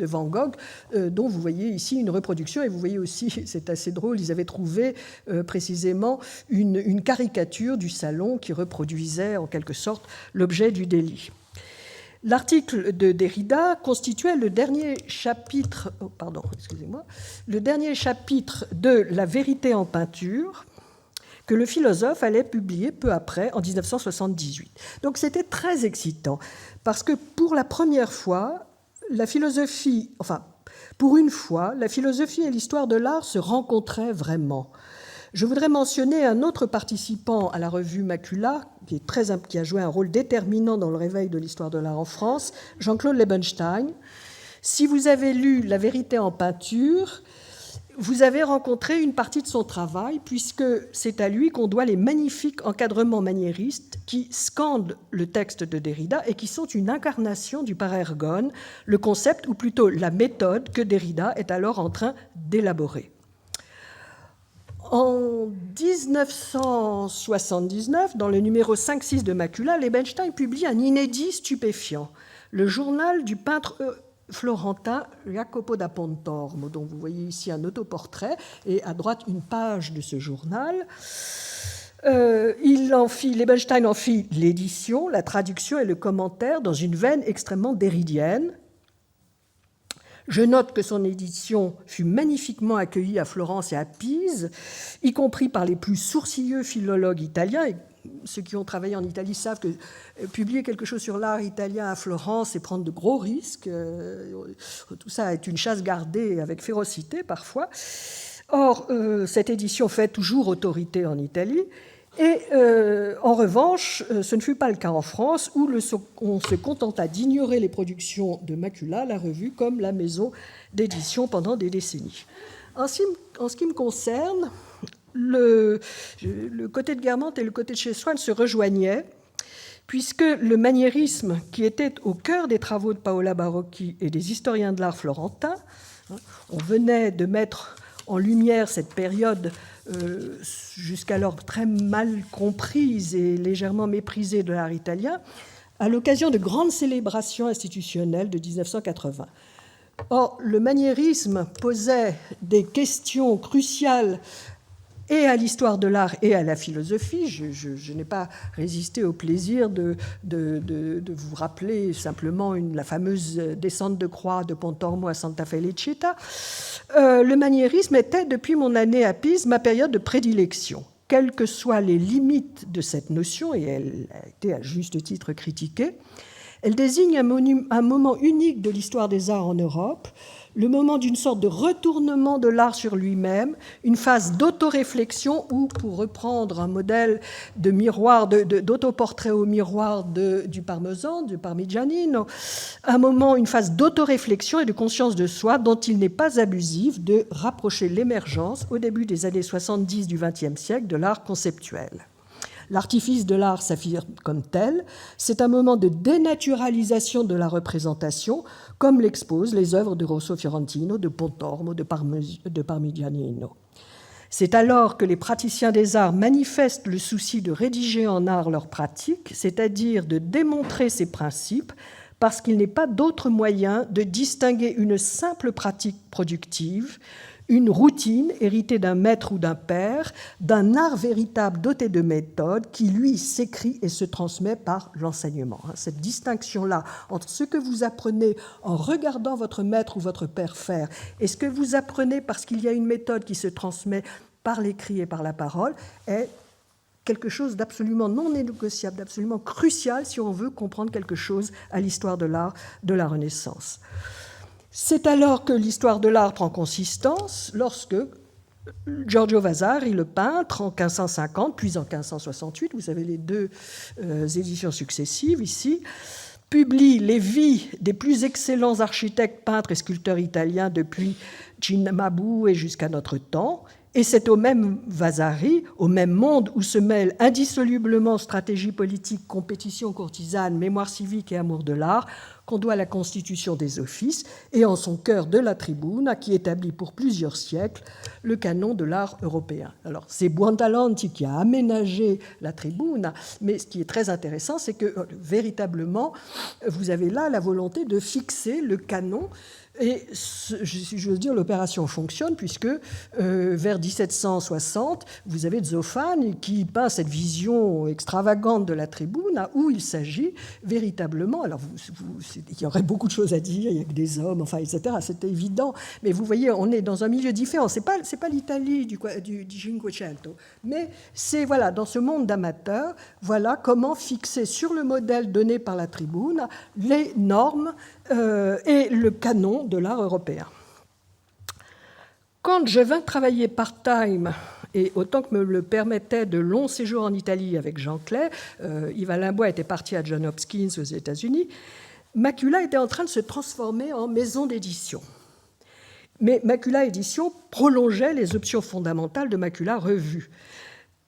Van Gogh, dont vous voyez ici une reproduction. Et vous voyez aussi, c'est assez drôle, ils avaient trouvé précisément une caricature du salon qui reproduisait en quelque sorte l'objet du délit. L'article de Derrida constituait le dernier chapitre, le dernier chapitre de La vérité en peinture que le philosophe allait publier peu après, en 1978. Donc c'était très excitant, parce que pour la première fois, la philosophie, enfin Pour une fois, la philosophie et l'histoire de l'art se rencontraient vraiment. Je voudrais mentionner un autre participant à la revue Macula, qui a joué un rôle déterminant dans le réveil de l'histoire de l'art en France, Jean-Claude Liebenstein. Si vous avez lu La vérité en peinture, vous avez rencontré une partie de son travail, puisque c'est à lui qu'on doit les magnifiques encadrements maniéristes qui scandent le texte de Derrida et qui sont une incarnation du parergone, le concept, ou plutôt la méthode que Derrida est alors en train d'élaborer. En 1979, dans le numéro 5-6 de Macula, Liebenstein publie un inédit stupéfiant, le journal du peintre florentin Jacopo da Pontormo, dont vous voyez ici un autoportrait, et à droite une page de ce journal. Liebenstein en fit l'édition, la traduction et le commentaire dans une veine extrêmement derridienne. Je note que son édition fut magnifiquement accueillie à Florence et à Pise, y compris par les plus sourcilleux philologues italiens. Et ceux qui ont travaillé en Italie savent que publier quelque chose sur l'art italien à Florence, c'est prendre de gros risques. Tout ça est une chasse gardée avec férocité parfois. Or, cette édition fait toujours autorité en Italie. Et en revanche, ce ne fut pas le cas en France, où on se contenta d'ignorer les productions de Macula, la revue, comme la maison d'édition pendant des décennies. En ce qui me concerne, le côté de Guermantes et le côté de chez Swann se rejoignaient, puisque le maniérisme, qui était au cœur des travaux de Paola Barocchi et des historiens de l'art florentin, on venait de mettre en lumière cette période jusqu'alors très mal comprise et légèrement méprisée de l'art italien, à l'occasion de grandes célébrations institutionnelles de 1980. Or, le maniérisme posait des questions cruciales et à l'histoire de l'art et à la philosophie. Je n'ai pas résisté au plaisir de vous rappeler simplement la fameuse descente de croix de Pontormo à Santa Felicita. Le maniérisme était, depuis mon année à Pise, ma période de prédilection. Quelles que soient les limites de cette notion, et elle a été à juste titre critiquée, elle désigne un moment unique de l'histoire des arts en Europe, le moment d'une sorte de retournement de l'art sur lui-même, une phase d'autoréflexion où, pour reprendre un modèle de miroir, d'autoportrait au miroir du Parmigianino, une phase d'autoréflexion et de conscience de soi dont il n'est pas abusif de rapprocher l'émergence, au début des années 70 du XXe siècle, de l'art conceptuel. L'artifice de l'art s'affirme comme tel. C'est un moment de dénaturalisation de la représentation, comme l'exposent les œuvres de Rosso Fiorentino, de Pontormo, de Parmigianino. C'est alors que les praticiens des arts manifestent le souci de rédiger en art leur pratique, c'est-à-dire de démontrer ces principes, parce qu'il n'est pas d'autre moyen de distinguer une simple pratique productive, une routine héritée d'un maître ou d'un père, d'un art véritable doté de méthode qui, lui, s'écrit et se transmet par l'enseignement. Cette distinction-là entre ce que vous apprenez en regardant votre maître ou votre père faire et ce que vous apprenez parce qu'il y a une méthode qui se transmet par l'écrit et par la parole est quelque chose d'absolument non négociable, d'absolument crucial si on veut comprendre quelque chose à l'histoire de l'art de la Renaissance. C'est alors que l'histoire de l'art prend consistance, lorsque Giorgio Vasari, le peintre, en 1550, puis en 1568, vous avez les deux éditions successives ici, publie les vies des plus excellents architectes, peintres et sculpteurs italiens depuis Cimabue et jusqu'à notre temps. Et c'est au même Vasari, au même monde où se mêlent indissolublement stratégie politique, compétition courtisane, mémoire civique et amour de l'art, qu'on doit la constitution des offices et en son cœur de la Tribuna, qui établit pour plusieurs siècles le canon de l'art européen. Alors, c'est Buontalenti qui a aménagé la Tribuna, mais ce qui est très intéressant, c'est que véritablement, vous avez là la volonté de fixer le canon. Et, si j'ose dire, l'opération fonctionne puisque vers 1760, vous avez Zoffani qui peint cette vision extravagante de la Tribuna où il s'agit véritablement, alors il y aurait beaucoup de choses à dire, il y a que des hommes, enfin, etc. C'était évident. Mais vous voyez, on est dans un milieu différent. C'est pas l'Italie du Cinquecento, mais c'est, voilà, dans ce monde d'amateurs, voilà comment fixer sur le modèle donné par la Tribune les normes et le canon de l'art européen. Quand je vins travailler part-time, et autant que me le permettait de longs séjours en Italie avec Jean Clay, Yves Alain Bois était parti à Johns Hopkins aux États-Unis, Macula était en train de se transformer en maison d'édition. Mais Macula Édition prolongeait les options fondamentales de Macula Revue.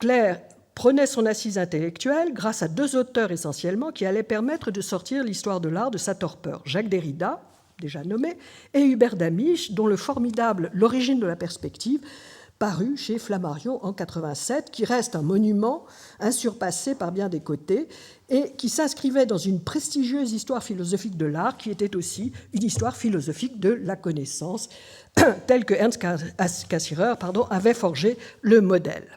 Claire prenait son assise intellectuelle grâce à deux auteurs essentiellement qui allaient permettre de sortir l'histoire de l'art de sa torpeur, Jacques Derrida, déjà nommé, et Hubert Damisch, dont le formidable « L'origine de la perspective » paru chez Flammarion en 1987, qui reste un monument insurpassé par bien des côtés et qui s'inscrivait dans une prestigieuse histoire philosophique de l'art qui était aussi une histoire philosophique de la connaissance, telle que Ernst Cassirer avait forgé le modèle.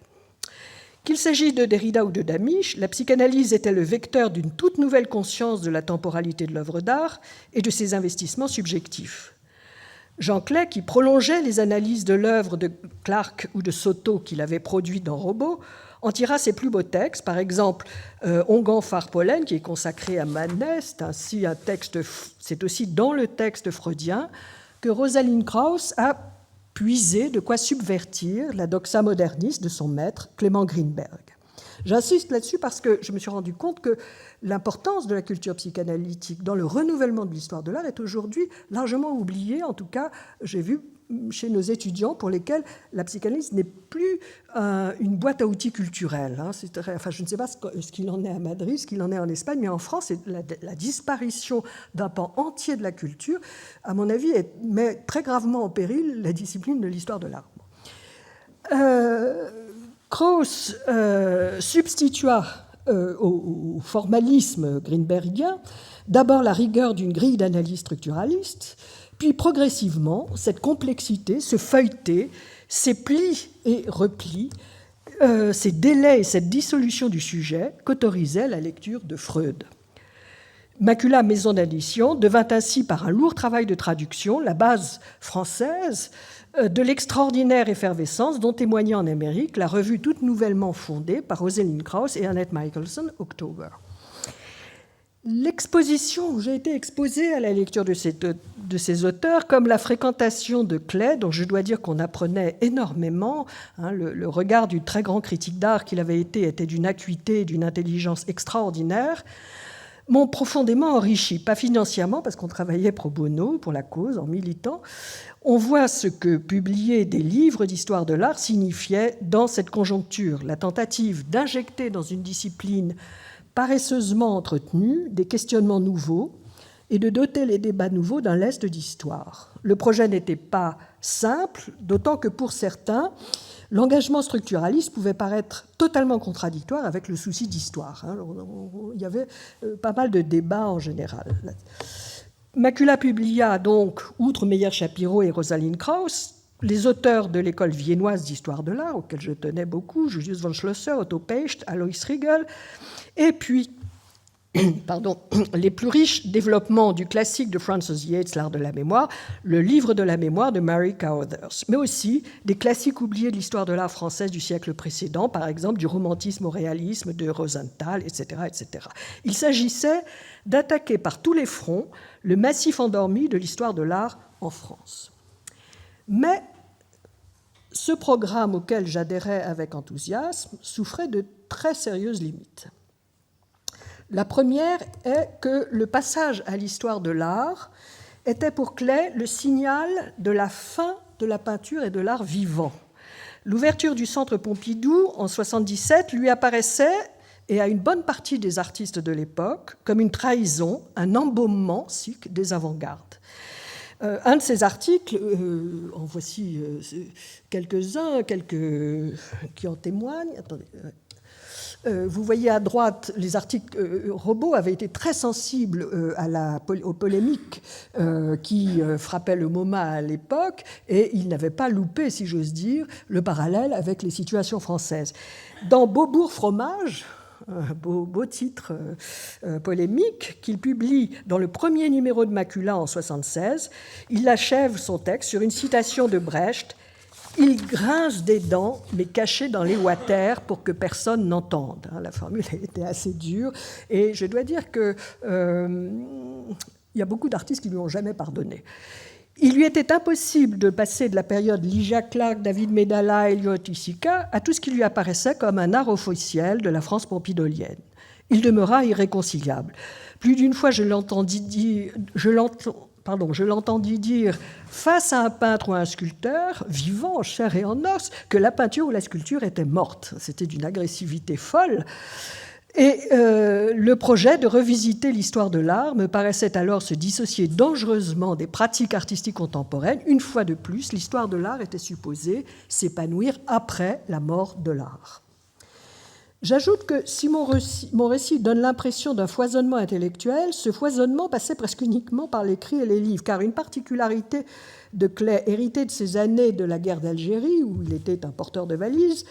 Qu'il s'agisse de Derrida ou de Damisch, la psychanalyse était le vecteur d'une toute nouvelle conscience de la temporalité de l'œuvre d'art et de ses investissements subjectifs. Jean Clay, qui prolongeait les analyses de l'œuvre de Clark ou de Soto qu'il avait produit dans Robot, en tira ses plus beaux textes, par exemple Ongan phare pollen, qui est consacré à Manet, c'est aussi dans le texte freudien que Rosalind Krauss a puisé de quoi subvertir la doxa moderniste de son maître, Clément Greenberg. J'insiste là-dessus parce que je me suis rendu compte que l'importance de la culture psychanalytique dans le renouvellement de l'histoire de l'art est aujourd'hui largement oubliée. En tout cas, j'ai vu chez nos étudiants pour lesquels la psychanalyse n'est plus une boîte à outils culturelle. Je ne sais pas ce qu'il en est à Madrid, ce qu'il en est en Espagne, mais en France, la disparition d'un pan entier de la culture, à mon avis, met très gravement en péril la discipline de l'histoire de l'art. Krauss substitua au formalisme greenbergien d'abord la rigueur d'une grille d'analyse structuraliste, puis progressivement cette complexité, ce feuilleté, ces plis et replis, ces délais et cette dissolution du sujet qu'autorisait la lecture de Freud. Macula Maison d'édition devint ainsi par un lourd travail de traduction la base française de l'extraordinaire effervescence dont témoignait en Amérique la revue toute nouvellement fondée par Rosalind Krauss et Annette Michelson, October. L'exposition où j'ai été exposée à la lecture de ces auteurs, comme la fréquentation de Clay, dont je dois dire qu'on apprenait énormément, le regard du très grand critique d'art qu'il avait été était d'une acuité et d'une intelligence extraordinaires, m'ont profondément enrichi, pas financièrement, parce qu'on travaillait pro bono pour la cause, en militant. On voit ce que publier des livres d'histoire de l'art signifiait dans cette conjoncture, la tentative d'injecter dans une discipline paresseusement entretenue des questionnements nouveaux et de doter les débats nouveaux d'un lest d'histoire. Le projet n'était pas simple, d'autant que pour certains, l'engagement structuraliste pouvait paraître totalement contradictoire avec le souci d'histoire. Il y avait pas mal de débats en général. Macula publia donc, outre Meyer-Shapiro et Rosalind Krauss, les auteurs de l'école viennoise d'histoire de l'art, auxquels je tenais beaucoup, Julius von Schlosser, Otto Pecht, Alois Riegel, et puis les plus riches développements du classique de Francis Yates, L'art de la mémoire, le livre de la mémoire de Mary Cowthers, mais aussi des classiques oubliés de l'histoire de l'art française du siècle précédent, par exemple du romantisme au réalisme de Rosenthal, etc., etc. Il s'agissait d'attaquer par tous les fronts le massif endormi de l'histoire de l'art en France. Mais ce programme auquel j'adhérais avec enthousiasme souffrait de très sérieuses limites. La première est que le passage à l'histoire de l'art était pour Clay le signal de la fin de la peinture et de l'art vivant. L'ouverture du Centre Pompidou en 1977 lui apparaissait, et à une bonne partie des artistes de l'époque, comme une trahison, un embaumement des avant-gardes. Un de ces articles, en voici quelques-uns, qui en témoignent. Attendez. Vous voyez à droite, les articles Robot avaient été très sensibles aux polémiques qui frappaient le MoMA à l'époque, et ils n'avaient pas loupé, si j'ose dire, le parallèle avec les situations françaises. Dans Beaubourg Fromage, un beau titre polémique, qu'il publie dans le premier numéro de Macula en 1976. Il achève son texte sur une citation de Brecht. « Il grince des dents, mais caché dans les water pour que personne n'entende. » La formule était assez dure. Et je dois dire qu'il y a beaucoup d'artistes qui ne lui ont jamais pardonné. Il lui était impossible de passer de la période Lygia Clark, David Maidala, Elliot Isika à tout ce qui lui apparaissait comme un art officiel de la France pompidolienne. Il demeura irréconciliable. Plus d'une fois, je l'entendis dire face à un peintre ou à un sculpteur, vivant, en chair et en os, que la peinture ou la sculpture était morte. C'était d'une agressivité folle. Et le projet de revisiter l'histoire de l'art me paraissait alors se dissocier dangereusement des pratiques artistiques contemporaines. Une fois de plus, l'histoire de l'art était supposée s'épanouir après la mort de l'art. J'ajoute que si mon récit donne l'impression d'un foisonnement intellectuel, ce foisonnement passait presque uniquement par l'écrit et les livres, car une particularité de Clay, héritée de ses années de la guerre d'Algérie, où il était un porteur de valises,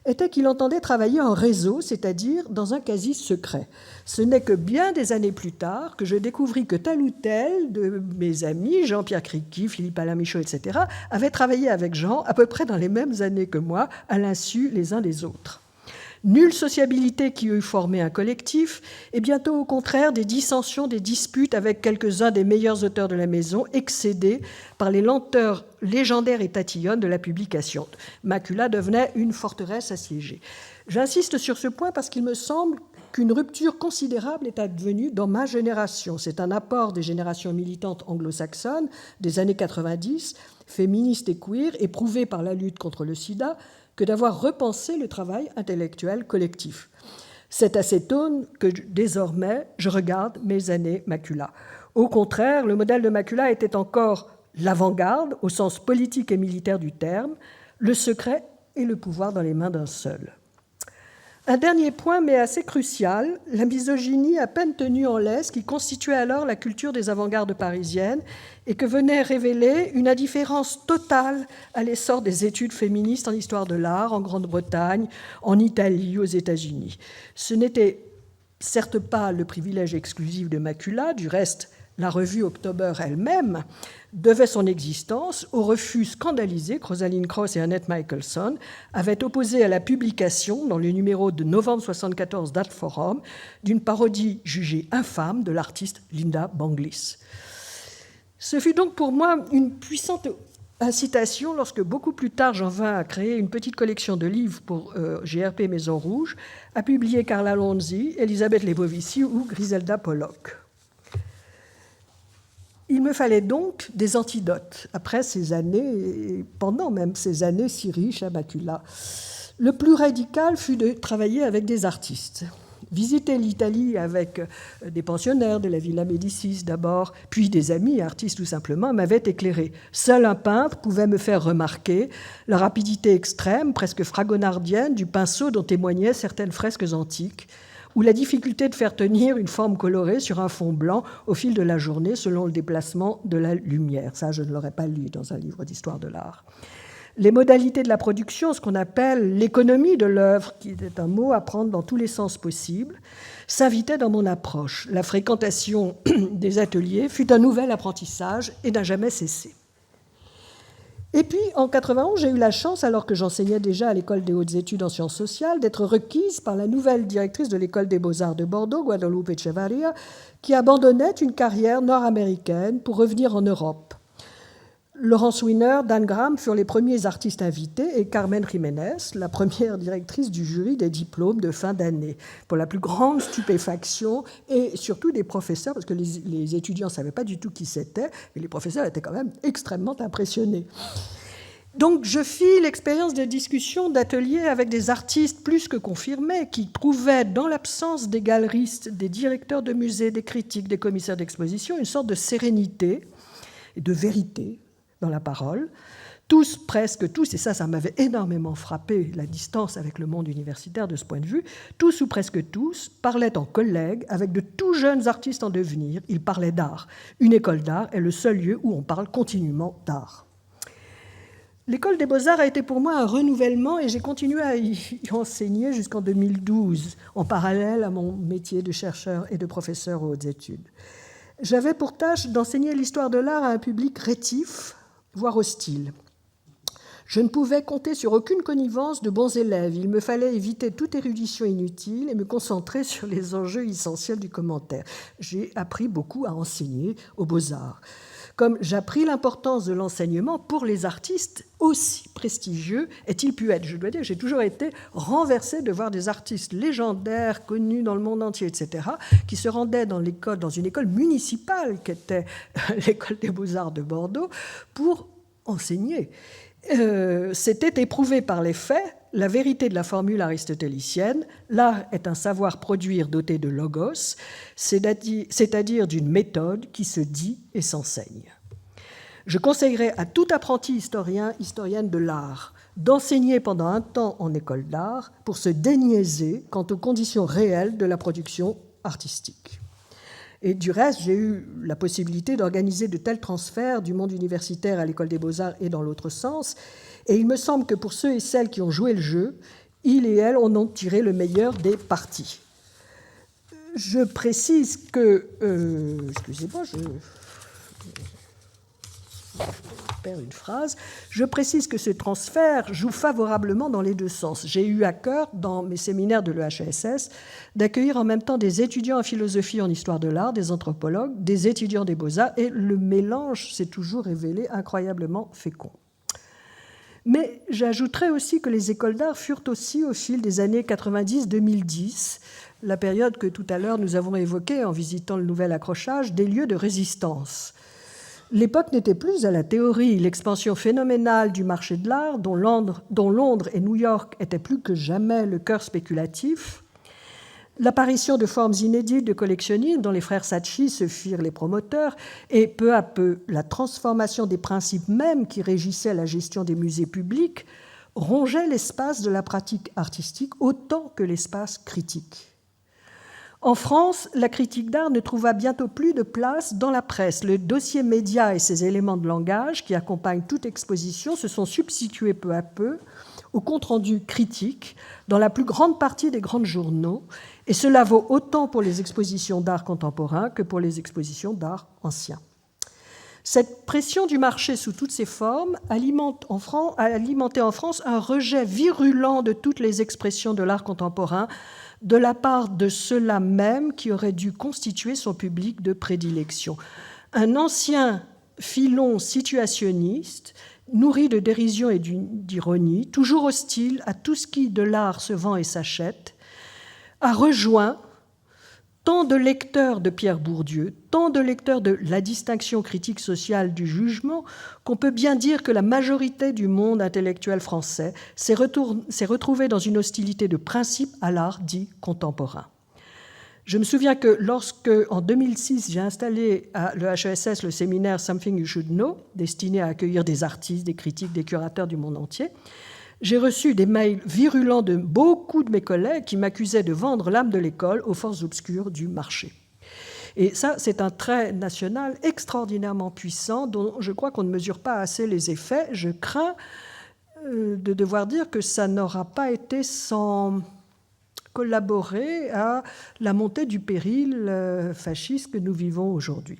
était qu'il entendait travailler en réseau, c'est-à-dire dans un quasi-secret. Ce n'est que bien des années plus tard que je découvris que tel ou tel de mes amis, Jean-Pierre Criqui, Philippe Alain Michaud, etc., avaient travaillé avec Jean à peu près dans les mêmes années que moi, à l'insu les uns des autres. Nulle sociabilité qui eût formé un collectif, et bientôt au contraire des dissensions, des disputes avec quelques-uns des meilleurs auteurs de la maison, excédés par les lenteurs légendaires et tatillonnes de la publication. Macula devenait une forteresse assiégée. J'insiste sur ce point parce qu'il me semble qu'une rupture considérable est advenue dans ma génération. C'est un apport des générations militantes anglo-saxonnes des années 90, féministes et queer, éprouvées par la lutte contre le sida, que d'avoir repensé le travail intellectuel collectif. C'est à cette aune que, désormais, je regarde mes années Macula. Au contraire, le modèle de Macula était encore l'avant-garde, au sens politique et militaire du terme, le secret et le pouvoir dans les mains d'un seul. Un dernier point, mais assez crucial, la misogynie à peine tenue en laisse qui constituait alors la culture des avant-gardes parisiennes et que venait révéler une indifférence totale à l'essor des études féministes en histoire de l'art, en Grande-Bretagne, en Italie, aux États-Unis. Ce n'était certes pas le privilège exclusif de Macula, du reste, la revue October elle-même devait son existence au refus scandalisé que Rosalind Krauss et Annette Michelson avaient opposé à la publication, dans le numéro de novembre 1974 d'Art Forum, d'une parodie jugée infâme de l'artiste Linda Banglis. Ce fut donc pour moi une puissante incitation, lorsque beaucoup plus tard j'en vins à créer une petite collection de livres pour GRP Maison Rouge, à publier Carla Lonzi, Elisabeth Lebovici ou Griselda Pollock. Il me fallait donc des antidotes, après ces années, et pendant même ces années si riches à Macula. Le plus radical fut de travailler avec des artistes. Visiter l'Italie avec des pensionnaires de la Villa Médicis d'abord, puis des amis, artistes tout simplement, m'avait éclairé. Seul un peintre pouvait me faire remarquer la rapidité extrême, presque fragonardienne, du pinceau dont témoignaient certaines fresques antiques, ou la difficulté de faire tenir une forme colorée sur un fond blanc au fil de la journée selon le déplacement de la lumière. Ça, je ne l'aurais pas lu dans un livre d'histoire de l'art. Les modalités de la production, ce qu'on appelle l'économie de l'œuvre, qui est un mot à prendre dans tous les sens possibles, s'invitaient dans mon approche. La fréquentation des ateliers fut un nouvel apprentissage et n'a jamais cessé. Et puis, en 1991, j'ai eu la chance, alors que j'enseignais déjà à l'École des hautes études en sciences sociales, d'être requise par la nouvelle directrice de l'École des beaux-arts de Bordeaux, Guadalupe Echevarria, qui abandonnait une carrière nord-américaine pour revenir en Europe. Laurence Wiener, Dan Graham furent les premiers artistes invités et Carmen Jiménez, la première directrice du jury des diplômes de fin d'année, pour la plus grande stupéfaction et surtout des professeurs, parce que les étudiants ne savaient pas du tout qui c'était, et les professeurs étaient quand même extrêmement impressionnés. Donc je fis l'expérience de discussions, d'ateliers avec des artistes plus que confirmés qui trouvaient, dans l'absence des galeristes, des directeurs de musées, des critiques, des commissaires d'exposition, une sorte de sérénité et de vérité dans la parole. Tous, presque tous, et ça m'avait énormément frappé, la distance avec le monde universitaire de ce point de vue, tous ou presque tous parlaient en collègues avec de tout jeunes artistes en devenir. Ils parlaient d'art. Une école d'art est le seul lieu où on parle continuellement d'art. L'École des Beaux-Arts a été pour moi un renouvellement et j'ai continué à y enseigner jusqu'en 2012, en parallèle à mon métier de chercheur et de professeur aux hautes études. J'avais pour tâche d'enseigner l'histoire de l'art à un public rétif, voire hostile. Je ne pouvais compter sur aucune connivence de bons élèves. Il me fallait éviter toute érudition inutile et me concentrer sur les enjeux essentiels du commentaire. J'ai appris beaucoup à enseigner aux Beaux-Arts. Comme j'appris l'importance de l'enseignement pour les artistes, aussi prestigieux est-il pu être. Je dois dire, j'ai toujours été renversée de voir des artistes légendaires, connus dans le monde entier, etc., qui se rendaient dans une école municipale, qui était l'École des Beaux-Arts de Bordeaux, pour enseigner. C'était éprouvé par les faits la vérité de la formule aristotélicienne. L'art est un savoir produire doté de logos, c'est-à-dire d'une méthode qui se dit et s'enseigne. Je conseillerais à tout apprenti historienne de l'art d'enseigner pendant un temps en école d'art pour se déniaiser quant aux conditions réelles de la production artistique. Et du reste, j'ai eu la possibilité d'organiser de tels transferts du monde universitaire à l'École des Beaux-Arts et dans l'autre sens. Et il me semble que pour ceux et celles qui ont joué le jeu, ils et elles en ont tiré le meilleur des parties. Je précise que... excusez-moi, je perds une phrase. Je précise que ce transfert joue favorablement dans les deux sens. J'ai eu à cœur, dans mes séminaires de l'EHESS, d'accueillir en même temps des étudiants en philosophie, en histoire de l'art, des anthropologues, des étudiants des beaux-arts, et le mélange s'est toujours révélé incroyablement fécond. Mais j'ajouterais aussi que les écoles d'art furent aussi, au fil des années 90-2010, la période que tout à l'heure nous avons évoquée en visitant le nouvel accrochage, des lieux de résistance. L'époque n'était plus à la théorie. L'expansion phénoménale du marché de l'art, dont Londres et New York étaient plus que jamais le cœur spéculatif, l'apparition de formes inédites de collectionnisme dont les frères Saatchi se firent les promoteurs, et peu à peu la transformation des principes mêmes qui régissaient la gestion des musées publics, rongeaient l'espace de la pratique artistique autant que l'espace critique. En France, la critique d'art ne trouva bientôt plus de place dans la presse. Le dossier média et ses éléments de langage qui accompagnent toute exposition se sont substitués peu à peu au compte-rendu critique dans la plus grande partie des grands journaux, et cela vaut autant pour les expositions d'art contemporain que pour les expositions d'art ancien. Cette pression du marché sous toutes ses formes a alimenté en France un rejet virulent de toutes les expressions de l'art contemporain de la part de ceux-là même qui auraient dû constituer son public de prédilection. Un ancien filon situationniste, nourri de dérision et d'ironie, toujours hostile à tout ce qui de l'art se vend et s'achète, a rejoint tant de lecteurs de Pierre Bourdieu, tant de lecteurs de La distinction critique sociale du jugement, qu'on peut bien dire que la majorité du monde intellectuel français s'est retrouvée dans une hostilité de principe à l'art dit contemporain. Je me souviens que lorsque, en 2006, j'ai installé à l'EHESS le séminaire Something You Should Know, destiné à accueillir des artistes, des critiques, des curateurs du monde entier, j'ai reçu des mails virulents de beaucoup de mes collègues qui m'accusaient de vendre l'âme de l'école aux forces obscures du marché. Et ça, c'est un trait national extraordinairement puissant dont je crois qu'on ne mesure pas assez les effets. Je crains de devoir dire que ça n'aura pas été sans collaborer à la montée du péril fasciste que nous vivons aujourd'hui.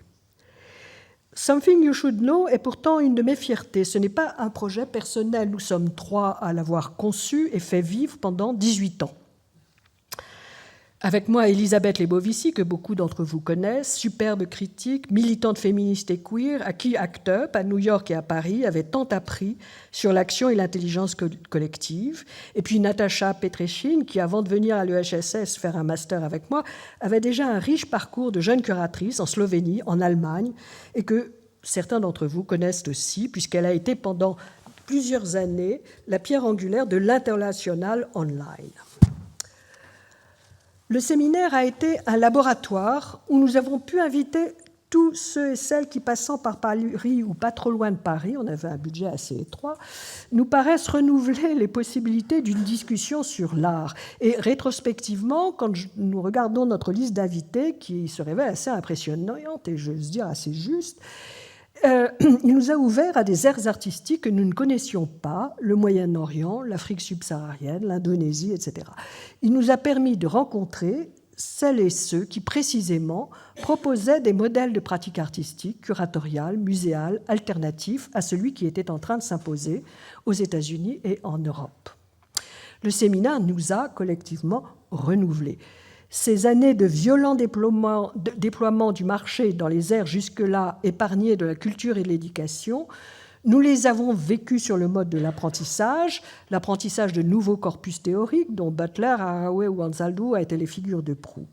Something You Should Know est pourtant une de mes fiertés. Ce n'est pas un projet personnel. Nous sommes 3 à l'avoir conçu et fait vivre pendant 18 ans. Avec moi, Elisabeth Lebovici, que beaucoup d'entre vous connaissent, superbe critique, militante féministe et queer, à qui ACT UP, à New York et à Paris, avait tant appris sur l'action et l'intelligence collective. Et puis Natacha Petreshin, qui, avant de venir à l'EHESS faire un master avec moi, avait déjà un riche parcours de jeune curatrice en Slovénie, en Allemagne, et que certains d'entre vous connaissent aussi, puisqu'elle a été pendant plusieurs années la pierre angulaire de l'International Online. Le séminaire a été un laboratoire où nous avons pu inviter tous ceux et celles qui, passant par Paris ou pas trop loin de Paris, on avait un budget assez étroit, nous paraissent renouveler les possibilités d'une discussion sur l'art. Et rétrospectivement, quand nous regardons notre liste d'invités, qui se révèle assez impressionnante et j'ose dire assez juste, il nous a ouvert à des aires artistiques que nous ne connaissions pas, le Moyen-Orient, l'Afrique subsaharienne, l'Indonésie, etc. Il nous a permis de rencontrer celles et ceux qui, précisément, proposaient des modèles de pratique artistique, curatoriale, muséale, alternatifs à celui qui était en train de s'imposer aux États-Unis et en Europe. Le séminaire nous a collectivement renouvelés. Ces années de violent déploiement du marché dans les aires jusque-là épargnées de la culture et de l'éducation, nous les avons vécues sur le mode de l'apprentissage de nouveaux corpus théoriques dont Butler, Haraway ou Anzaldu a été les figures de proue.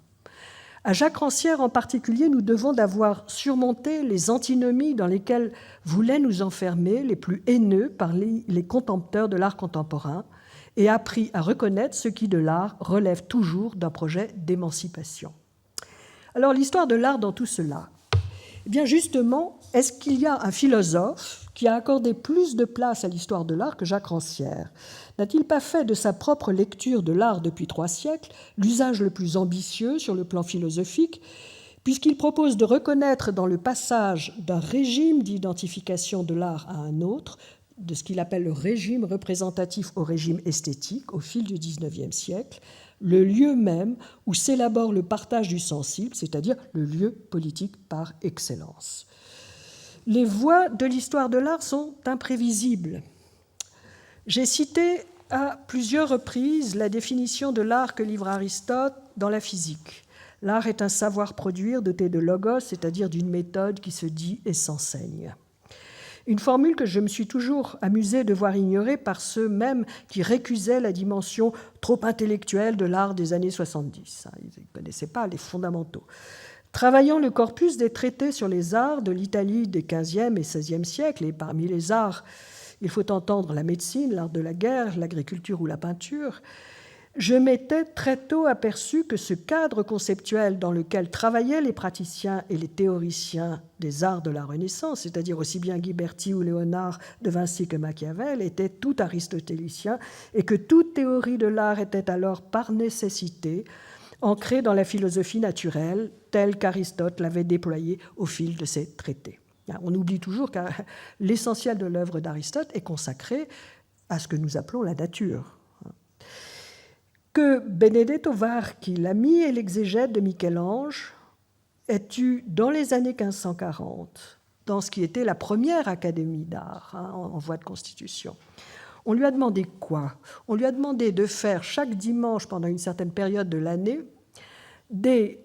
À Jacques Rancière en particulier, nous devons d'avoir surmonté les antinomies dans lesquelles voulaient nous enfermer les plus haineux parmi les contempteurs de l'art contemporain, et appris à reconnaître ce qui, de l'art, relève toujours d'un projet d'émancipation. Alors, l'histoire de l'art dans tout cela, eh bien justement, est-ce qu'il y a un philosophe qui a accordé plus de place à l'histoire de l'art que Jacques Rancière? N'a-t-il pas fait de sa propre lecture de l'art depuis 3 siècles l'usage le plus ambitieux sur le plan philosophique, puisqu'il propose de reconnaître dans le passage d'un régime d'identification de l'art à un autre, de ce qu'il appelle le régime représentatif au régime esthétique, au fil du XIXe siècle, le lieu même où s'élabore le partage du sensible, c'est-à-dire le lieu politique par excellence. Les voies de l'histoire de l'art sont imprévisibles. J'ai cité à plusieurs reprises la définition de l'art que livre Aristote dans la physique. L'art est un savoir produire doté de logos, c'est-à-dire d'une méthode qui se dit et s'enseigne. Une formule que je me suis toujours amusée de voir ignorée par ceux même qui récusaient la dimension trop intellectuelle de l'art des années 70. Ils ne connaissaient pas les fondamentaux. Travaillant le corpus des traités sur les arts de l'Italie des XVe et XVIe siècles, et parmi les arts, il faut entendre la médecine, l'art de la guerre, l'agriculture ou la peinture, je m'étais très tôt aperçu que ce cadre conceptuel dans lequel travaillaient les praticiens et les théoriciens des arts de la Renaissance, c'est-à-dire aussi bien Ghiberti ou Léonard de Vinci que Machiavel, était tout aristotélicien et que toute théorie de l'art était alors par nécessité ancrée dans la philosophie naturelle telle qu'Aristote l'avait déployée au fil de ses traités. On oublie toujours que l'essentiel de l'œuvre d'Aristote est consacré à ce que nous appelons la nature. Que Benedetto Varchi, l'ami et l'exégète de Michel-Ange, ait eu dans les années 1540, dans ce qui était la première académie d'art en voie de constitution, on lui a demandé quoi? On lui a demandé de faire chaque dimanche pendant une certaine période de l'année des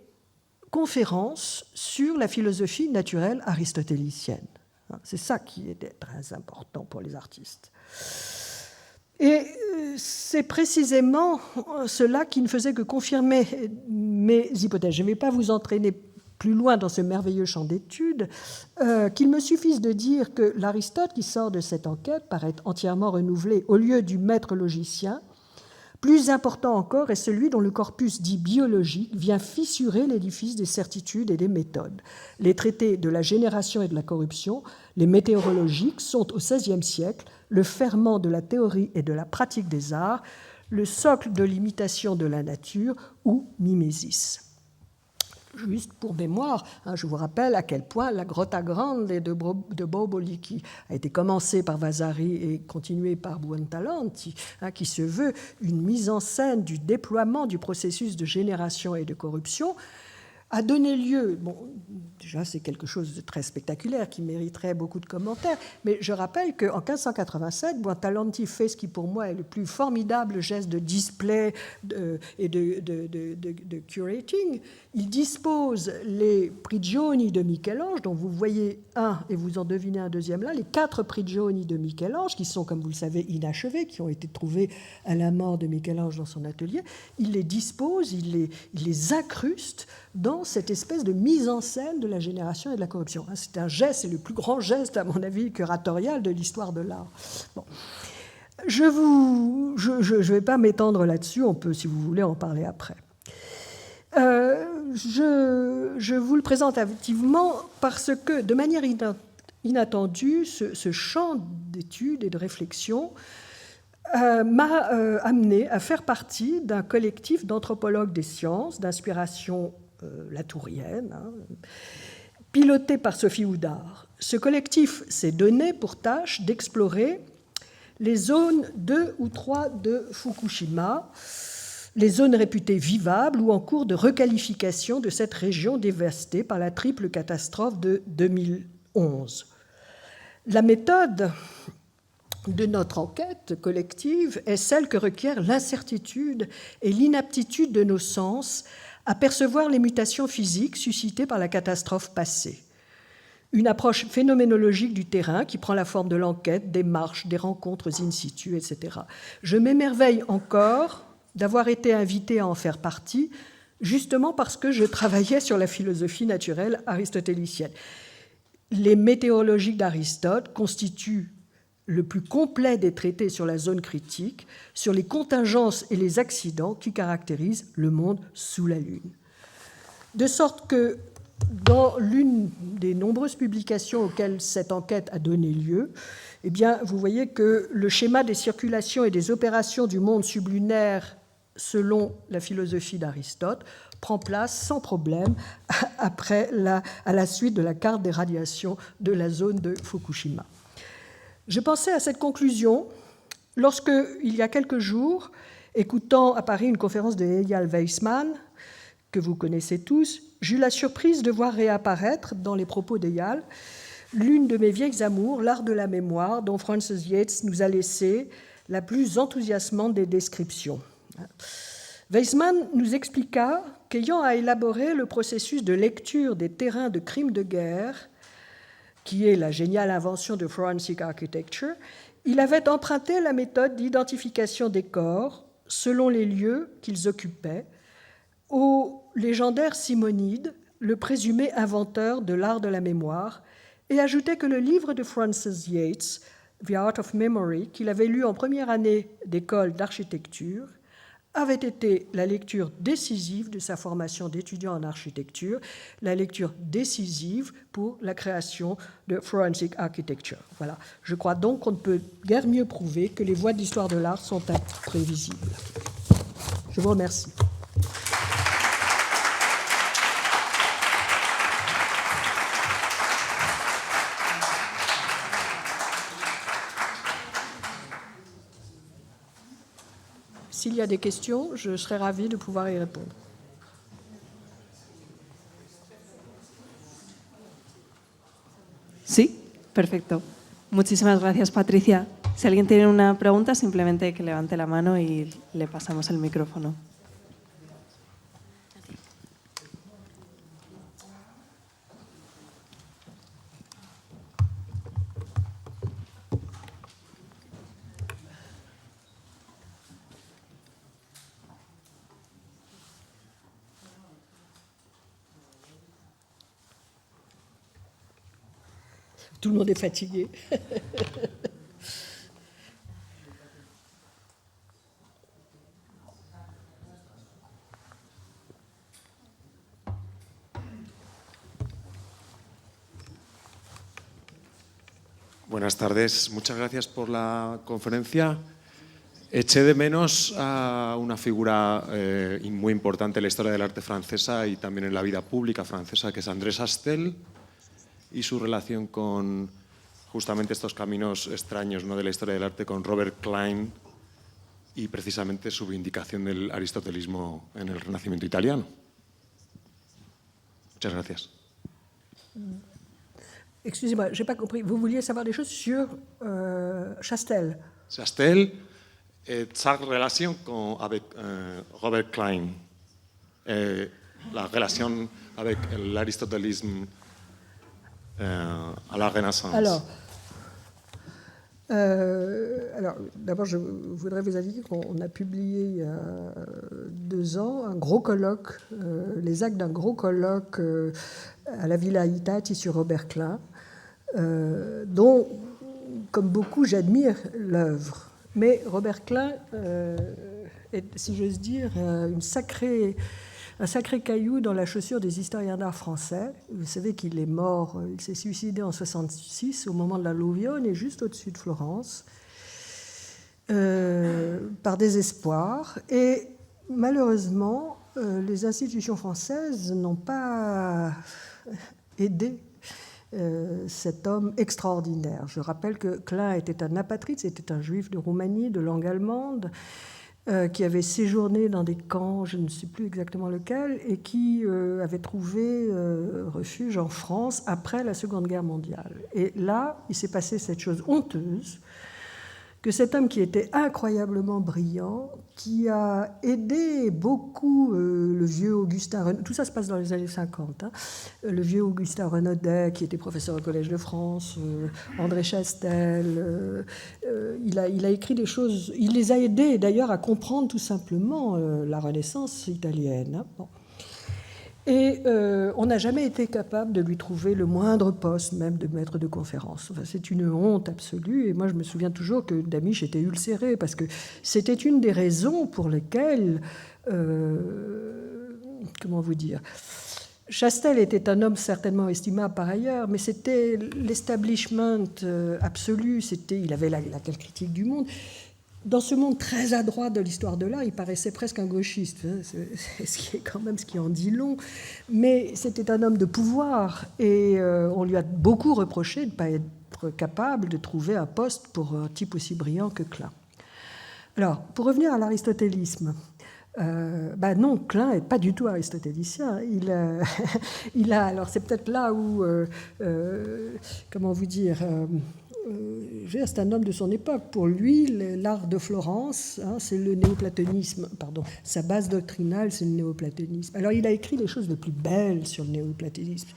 conférences sur la philosophie naturelle aristotélicienne. C'est ça qui était très important pour les artistes. Et c'est précisément cela qui ne faisait que confirmer mes hypothèses. Je ne vais pas vous entraîner plus loin dans ce merveilleux champ d'études, qu'il me suffise de dire que l'Aristote qui sort de cette enquête paraît entièrement renouvelé. Au lieu du maître logicien, plus important encore est celui dont le corpus dit biologique vient fissurer l'édifice des certitudes et des méthodes. Les traités de la génération et de la corruption, les météorologiques, sont au XVIe siècle le ferment de la théorie et de la pratique des arts, le socle de l'imitation de la nature ou mimésis. Juste pour mémoire, je vous rappelle à quel point la Grotta Grande de Boboli, qui a été commencée par Vasari et continuée par Buontalenti, qui se veut une mise en scène du déploiement du processus de génération et de corruption, a donné lieu, bon, déjà c'est quelque chose de très spectaculaire qui mériterait beaucoup de commentaires, mais je rappelle qu'en 1587, Buontalenti fait ce qui pour moi est le plus formidable geste de display et de curating. Il dispose les prigioni de Michel-Ange, dont vous voyez un et vous en devinez un deuxième là, les 4 prigioni de Michel-Ange, qui sont, comme vous le savez, inachevés, qui ont été trouvés à la mort de Michel-Ange dans son atelier. Il les dispose, il les incruste dans cette espèce de mise en scène de la génération et de la corruption. C'est un geste, c'est le plus grand geste, à mon avis, curatorial de l'histoire de l'art. Bon. Je ne vais pas m'étendre là-dessus, on peut, si vous voulez, en parler après. Je vous le présente activement parce que, de manière inattendue, ce champ d'études et de réflexion m'a amené à faire partie d'un collectif d'anthropologues des sciences, d'inspiration latourienne, Piloté par Sophie Houdard, ce collectif s'est donné pour tâche d'explorer les zones 2 ou 3 de Fukushima, les zones réputées vivables ou en cours de requalification de cette région dévastée par la triple catastrophe de 2011. La méthode de notre enquête collective est celle que requiert l'incertitude et l'inaptitude de nos sens à percevoir les mutations physiques suscitées par la catastrophe passée. Une approche phénoménologique du terrain qui prend la forme de l'enquête, des marches, des rencontres in situ, etc. Je m'émerveille encore d'avoir été invité à en faire partie, justement parce que je travaillais sur la philosophie naturelle aristotélicienne. Les météorologiques d'Aristote constituent le plus complet des traités sur la zone critique, sur les contingences et les accidents qui caractérisent le monde sous la Lune. De sorte que, dans l'une des nombreuses publications auxquelles cette enquête a donné lieu, eh bien, vous voyez que le schéma des circulations et des opérations du monde sublunaire, selon la philosophie d'Aristote, prend place sans problème à la suite de la carte des radiations de la zone de Fukushima. Je pensais à cette conclusion lorsque, il y a quelques jours, écoutant à Paris une conférence de Eyal Weizmann, que vous connaissez tous, j'eus la surprise de voir réapparaître, dans les propos d'Eyal, l'une de mes vieilles amours, l'art de la mémoire, dont Frances Yates nous a laissé la plus enthousiasmante des descriptions. Weizmann nous expliqua qu'ayant à élaborer le processus de lecture des terrains de crimes de guerre, qui est la géniale invention de Forensic Architecture, il avait emprunté la méthode d'identification des corps selon les lieux qu'ils occupaient au légendaire Simonide, le présumé inventeur de l'art de la mémoire, et ajoutait que le livre de Frances Yates, The Art of Memory, qu'il avait lu en première année d'école d'architecture, avait été la lecture décisive de sa formation d'étudiant en architecture, la lecture décisive pour la création de Forensic Architecture. Voilà. Je crois donc qu'on ne peut guère mieux prouver que les voies de l'histoire de l'art sont imprévisibles. Je vous remercie. S'il y a des questions, je serai ravie de pouvoir y répondre. Sí, perfecto. Muchísimas gracias, Patricia. Si alguien tiene una pregunta, simplemente que levante la mano y le pasamos el micrófono. Tout le monde est fatigué. Buenas tardes, muchas gracias por la conferencia. Eché de menos a una figura muy importante en la historia del arte francesa y también en la vida pública francesa, que es André Chastel, y su relación con justamente estos caminos extraños, ¿no?, de la historia del arte, con Robert Klein y precisamente su vindicación del aristotelismo en el Renacimiento italiano. Muchas gracias. Excusez-moi, je n'ai pas compris. Vous vouliez savoir des choses sur Chastel. Chastel et sa relation avec Robert Klein, la relation avec l'aristotélisme à la Renaissance. Alors d'abord, je voudrais vous indiquer qu'on a publié il y a 2 ans un gros colloque, les actes d'un gros colloque à la Villa Itati sur Robert Klein, dont, comme beaucoup, j'admire l'œuvre. Mais Robert Klein est, si j'ose dire, un sacré caillou dans la chaussure des historiens d'art français. Vous savez qu'il est mort, il s'est suicidé en 1966 au moment de l'alluvione, juste au-dessus de Florence, par désespoir. Et malheureusement, les institutions françaises n'ont pas aider cet homme extraordinaire. Je rappelle que Klein était un apatride, c'était un juif de Roumanie, de langue allemande, qui avait séjourné dans des camps, je ne sais plus exactement lequel, et qui avait trouvé refuge en France après la Seconde Guerre mondiale. Et là, il s'est passé cette chose honteuse, que cet homme qui était incroyablement brillant, qui a aidé beaucoup le vieux Augustin Renaudet, tout ça se passe dans les années 50, hein, le vieux Augustin Renaudet, qui était professeur au Collège de France, André Chastel, il a écrit des choses, il les a aidés d'ailleurs à comprendre tout simplement la Renaissance italienne. Hein, bon. Et on n'a jamais été capable de lui trouver le moindre poste, même de maître de conférence. Enfin, c'est une honte absolue. Et moi, je me souviens toujours que Damisch était ulcéré, parce que c'était une des raisons pour lesquelles... comment vous dire ? Chastel était un homme certainement estimable par ailleurs, mais c'était l'establishment absolu. Il avait laquelle critique du monde. Dans ce monde très adroit de l'histoire de l'art, il paraissait presque un gauchiste, hein, ce qui est quand même ce qui en dit long. Mais c'était un homme de pouvoir, et on lui a beaucoup reproché de ne pas être capable de trouver un poste pour un type aussi brillant que Klein. Alors, pour revenir à l'aristotélisme, non, Klein n'est pas du tout aristotélicien. Alors c'est peut-être là où, comment vous dire... c'est un homme de son époque. Pour lui, l'art de Florence, hein, c'est le néoplatonisme. Pardon, sa base doctrinale, c'est le néoplatonisme. Alors, il a écrit les choses les plus belles sur le néoplatonisme.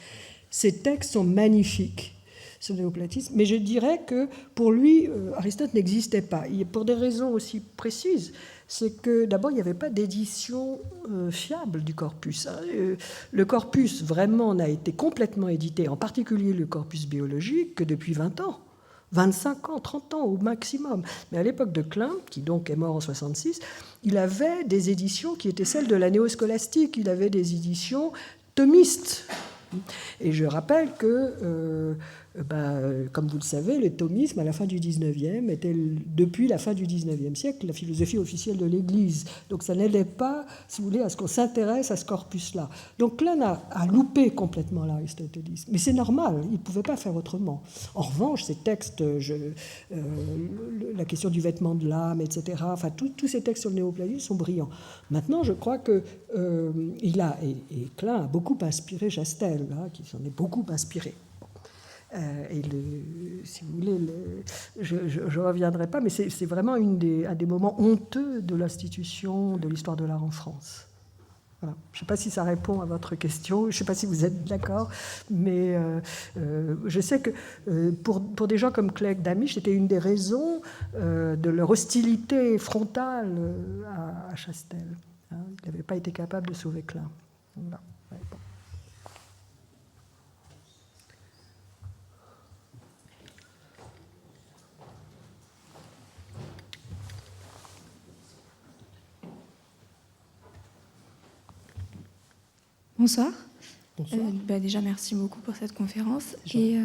Ses textes sont magnifiques sur le néoplatonisme, mais je dirais que pour lui, Aristote n'existait pas. Pour des raisons aussi précises, c'est que d'abord, il n'y avait pas d'édition fiable du corpus. Hein. Le corpus, vraiment, n'a été complètement édité, en particulier le corpus biologique, que depuis 20 ans. 25 ans, 30 ans au maximum. Mais à l'époque de Klein, qui donc est mort en 66, il avait des éditions qui étaient celles de la néoscolastique. Il avait des éditions thomistes. Et je rappelle que, comme vous le savez, le thomisme, à la fin du 19e, était, depuis la fin du 19e siècle, la philosophie officielle de l'Église. Donc ça n'aidait pas, si vous voulez, à ce qu'on s'intéresse à ce corpus-là. Donc Klein a loupé complètement l'aristotélisme. Mais c'est normal, il ne pouvait pas faire autrement. En revanche, ces textes, la question du vêtement de l'âme, etc., enfin, tous ces textes sur le néoplatonisme sont brillants. Maintenant, je crois que et Klein a beaucoup inspiré Chastel, hein, qui s'en est beaucoup inspiré. Si vous voulez, je ne reviendrai pas, mais c'est vraiment un des moments honteux de l'institution de l'histoire de l'art en France. Voilà. Je ne sais pas si ça répond à votre question, je ne sais pas si vous êtes d'accord, mais je sais que pour des gens comme Clegg Damisch, c'était une des raisons de leur hostilité frontale à Chastel. Hein. Il n'avait pas été capable de sauver Klein. Voilà. Ouais, bon. Bonsoir. Bonsoir. Déjà, merci beaucoup pour cette conférence. Et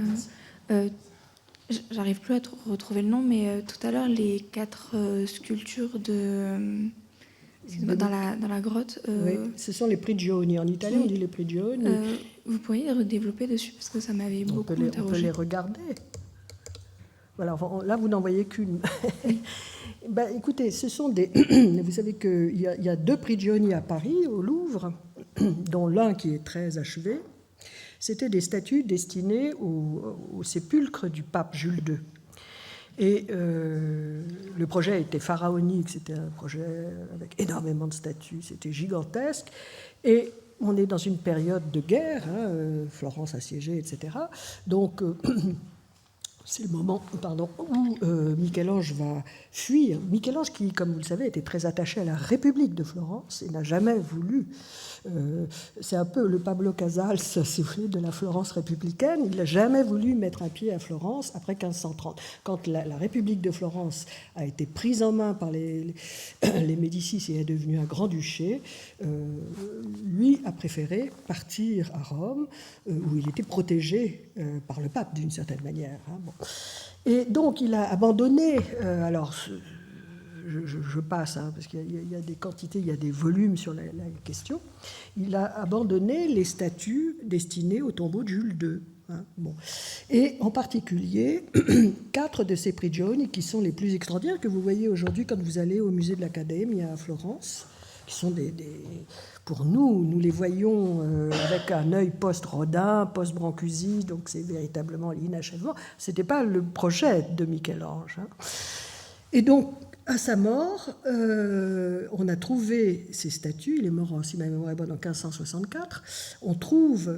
j'arrive plus à retrouver le nom, mais tout à l'heure, les 4 sculptures dans la grotte. Oui, ce sont les prigioni. En italien, on dit les prigioni. Vous pourriez redévelopper dessus, parce que ça m'avait beaucoup interrogé. On peut les regarder. Voilà, là, vous n'en voyez qu'une. Écoutez, ce sont des... Vous savez qu'il y a 2 prigioni à Paris, au Louvre, dont l'un qui est très achevé. C'était des statues destinées au sépulcre du pape Jules II. Et le projet était pharaonique, c'était un projet avec énormément de statues, c'était gigantesque. Et on est dans une période de guerre, hein, Florence assiégée, etc. Donc... c'est le moment où Michel-Ange va fuir. Michel-Ange qui, comme vous le savez, était très attaché à la République de Florence et n'a jamais voulu... c'est un peu le Pablo Casals, si vous voulez, de la Florence républicaine. Il n'a jamais voulu mettre un pied à Florence après 1530. Quand la République de Florence a été prise en main par les Médicis et est devenue un grand-duché, lui a préféré partir à Rome, où il était protégé par le pape, d'une certaine manière. Hein. Bon. Et donc, il a abandonné je passe, hein, parce qu'il y a des quantités, il y a des volumes sur la question. Il a abandonné les statues destinées au tombeau de Jules II. Hein, bon. Et en particulier, 4 de ces prigioni qui sont les plus extraordinaires, que vous voyez aujourd'hui quand vous allez au musée de l'Académie à Florence, qui sont pour nous les voyons avec un œil post-Rodin, post-Brancusi, donc c'est véritablement l'inachèvement. Ce n'était pas le projet de Michel-Ange. Hein. Et donc, à sa mort, on a trouvé ces statues. Il est mort, si ma mémoire est bonne, en 1564. On trouve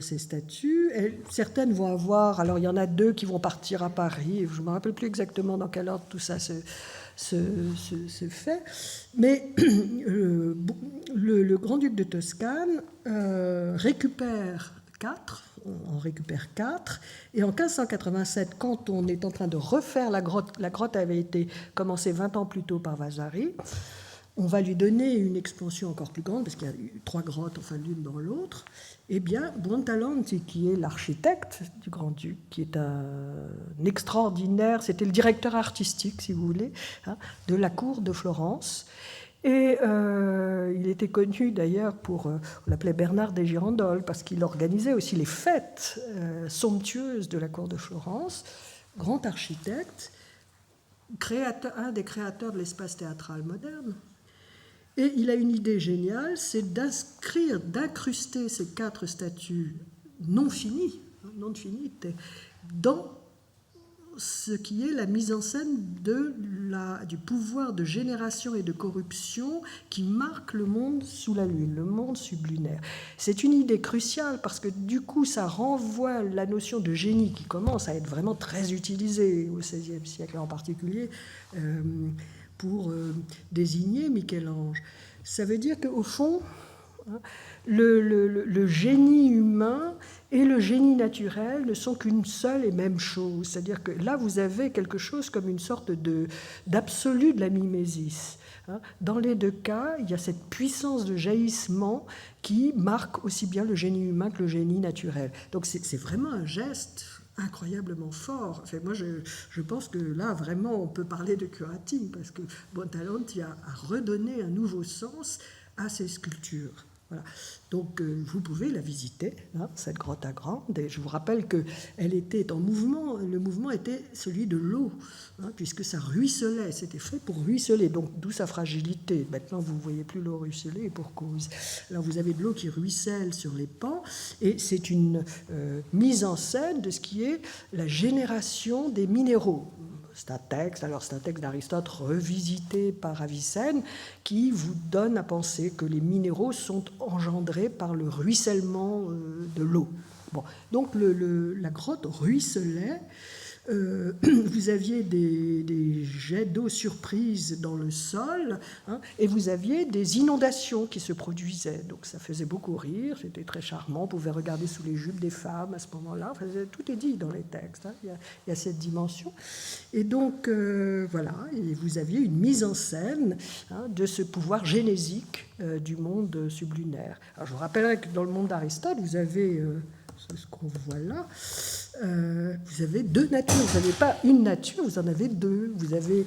ces statues. Certaines vont avoir... Alors, il y en a 2 qui vont partir à Paris. Je ne me rappelle plus exactement dans quel ordre tout ça se fait. Mais le grand-duc de Toscane récupère 4. On récupère 4. Et en 1587, quand on est en train de refaire la grotte avait été commencée 20 ans plus tôt par Vasari, on va lui donner une expansion encore plus grande, parce qu'il y a 3 grottes, enfin l'une dans l'autre. Eh bien, Buontalenti, qui est l'architecte du Grand-Duc, qui est un extraordinaire, c'était le directeur artistique, si vous voulez, hein, de la cour de Florence. Et il était connu d'ailleurs pour, on l'appelait Bernard des Girandoles, parce qu'il organisait aussi les fêtes somptueuses de la cour de Florence, grand architecte, un des créateurs de l'espace théâtral moderne. Et il a une idée géniale, c'est d'incruster ces 4 statues non finies, dans ce qui est la mise en scène du pouvoir de génération et de corruption qui marque le monde sous la Lune, le monde sublunaire. C'est une idée cruciale parce que du coup, ça renvoie la notion de génie qui commence à être vraiment très utilisée au XVIe siècle, en particulier pour désigner Michel-Ange. Ça veut dire qu'au fond, le génie humain et le génie naturel ne sont qu'une seule et même chose. C'est-à-dire que là, vous avez quelque chose comme une sorte d'absolu de la mimésis. Dans les 2 cas, il y a cette puissance de jaillissement qui marque aussi bien le génie humain que le génie naturel. Donc c'est vraiment un geste incroyablement fort. Enfin, moi, je pense que là, vraiment, on peut parler de curating, parce que Buontalenti a redonné un nouveau sens à ces sculptures. Voilà. Donc, vous pouvez la visiter, hein, cette grotte à Grande. Et je vous rappelle qu'elle était en mouvement. Le mouvement était celui de l'eau, hein, puisque ça ruisselait. C'était fait pour ruisseler, donc d'où sa fragilité. Maintenant, vous ne voyez plus l'eau ruisseler, et pour cause. Alors, vous avez de l'eau qui ruisselle sur les pans, et c'est une mise en scène de ce qui est la génération des minéraux. C'est un texte d'Aristote revisité par Avicenne qui vous donne à penser que les minéraux sont engendrés par le ruissellement de l'eau. Bon, donc la grotte ruisselait. Vous aviez des jets d'eau surprises dans le sol, hein, et vous aviez des inondations qui se produisaient. Donc ça faisait beaucoup rire, c'était très charmant. On pouvait regarder sous les jupes des femmes à ce moment-là. Enfin, tout est dit dans les textes. Hein. Il y a cette dimension. Et donc, voilà, et vous aviez une mise en scène, hein, de ce pouvoir génésique du monde sublunaire. Alors, je vous rappellerai que dans le monde d'Aristote, vous avez... c'est ce qu'on voit là. Vous avez 2 natures. Vous n'avez pas une nature, vous en avez 2. Vous avez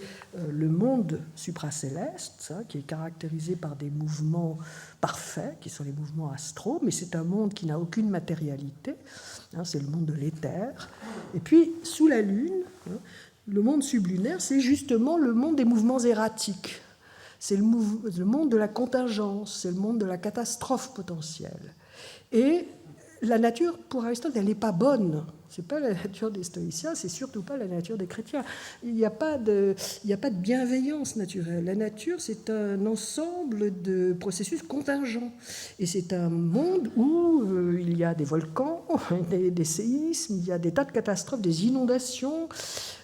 le monde supracéleste, hein, qui est caractérisé par des mouvements parfaits, qui sont les mouvements astraux, mais c'est un monde qui n'a aucune matérialité. Hein, c'est le monde de l'éther. Et puis, sous la Lune, hein, le monde sublunaire, c'est justement le monde des mouvements erratiques. C'est le monde de la contingence, c'est le monde de la catastrophe potentielle. Et la nature, pour Aristote, elle n'est pas bonne. Ce n'est pas la nature des stoïciens, c'est surtout pas la nature des chrétiens. Il n'y a pas de bienveillance naturelle. La nature, c'est un ensemble de processus contingents. Et c'est un monde où il y a des volcans, des séismes, il y a des tas de catastrophes, des inondations,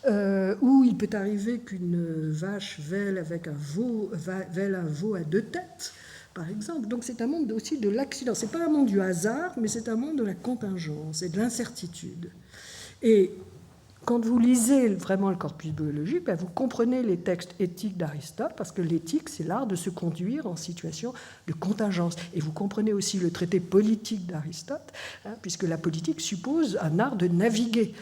où il peut arriver qu'une vache vèle un veau à 2 têtes, par exemple. Donc c'est un monde aussi de l'accident. Ce n'est pas un monde du hasard, mais c'est un monde de la contingence et de l'incertitude. Et quand vous lisez vraiment le corpus biologique, ben vous comprenez les textes éthiques d'Aristote, parce que l'éthique, c'est l'art de se conduire en situation de contingence. Et vous comprenez aussi le traité politique d'Aristote, hein, puisque la politique suppose un art de naviguer.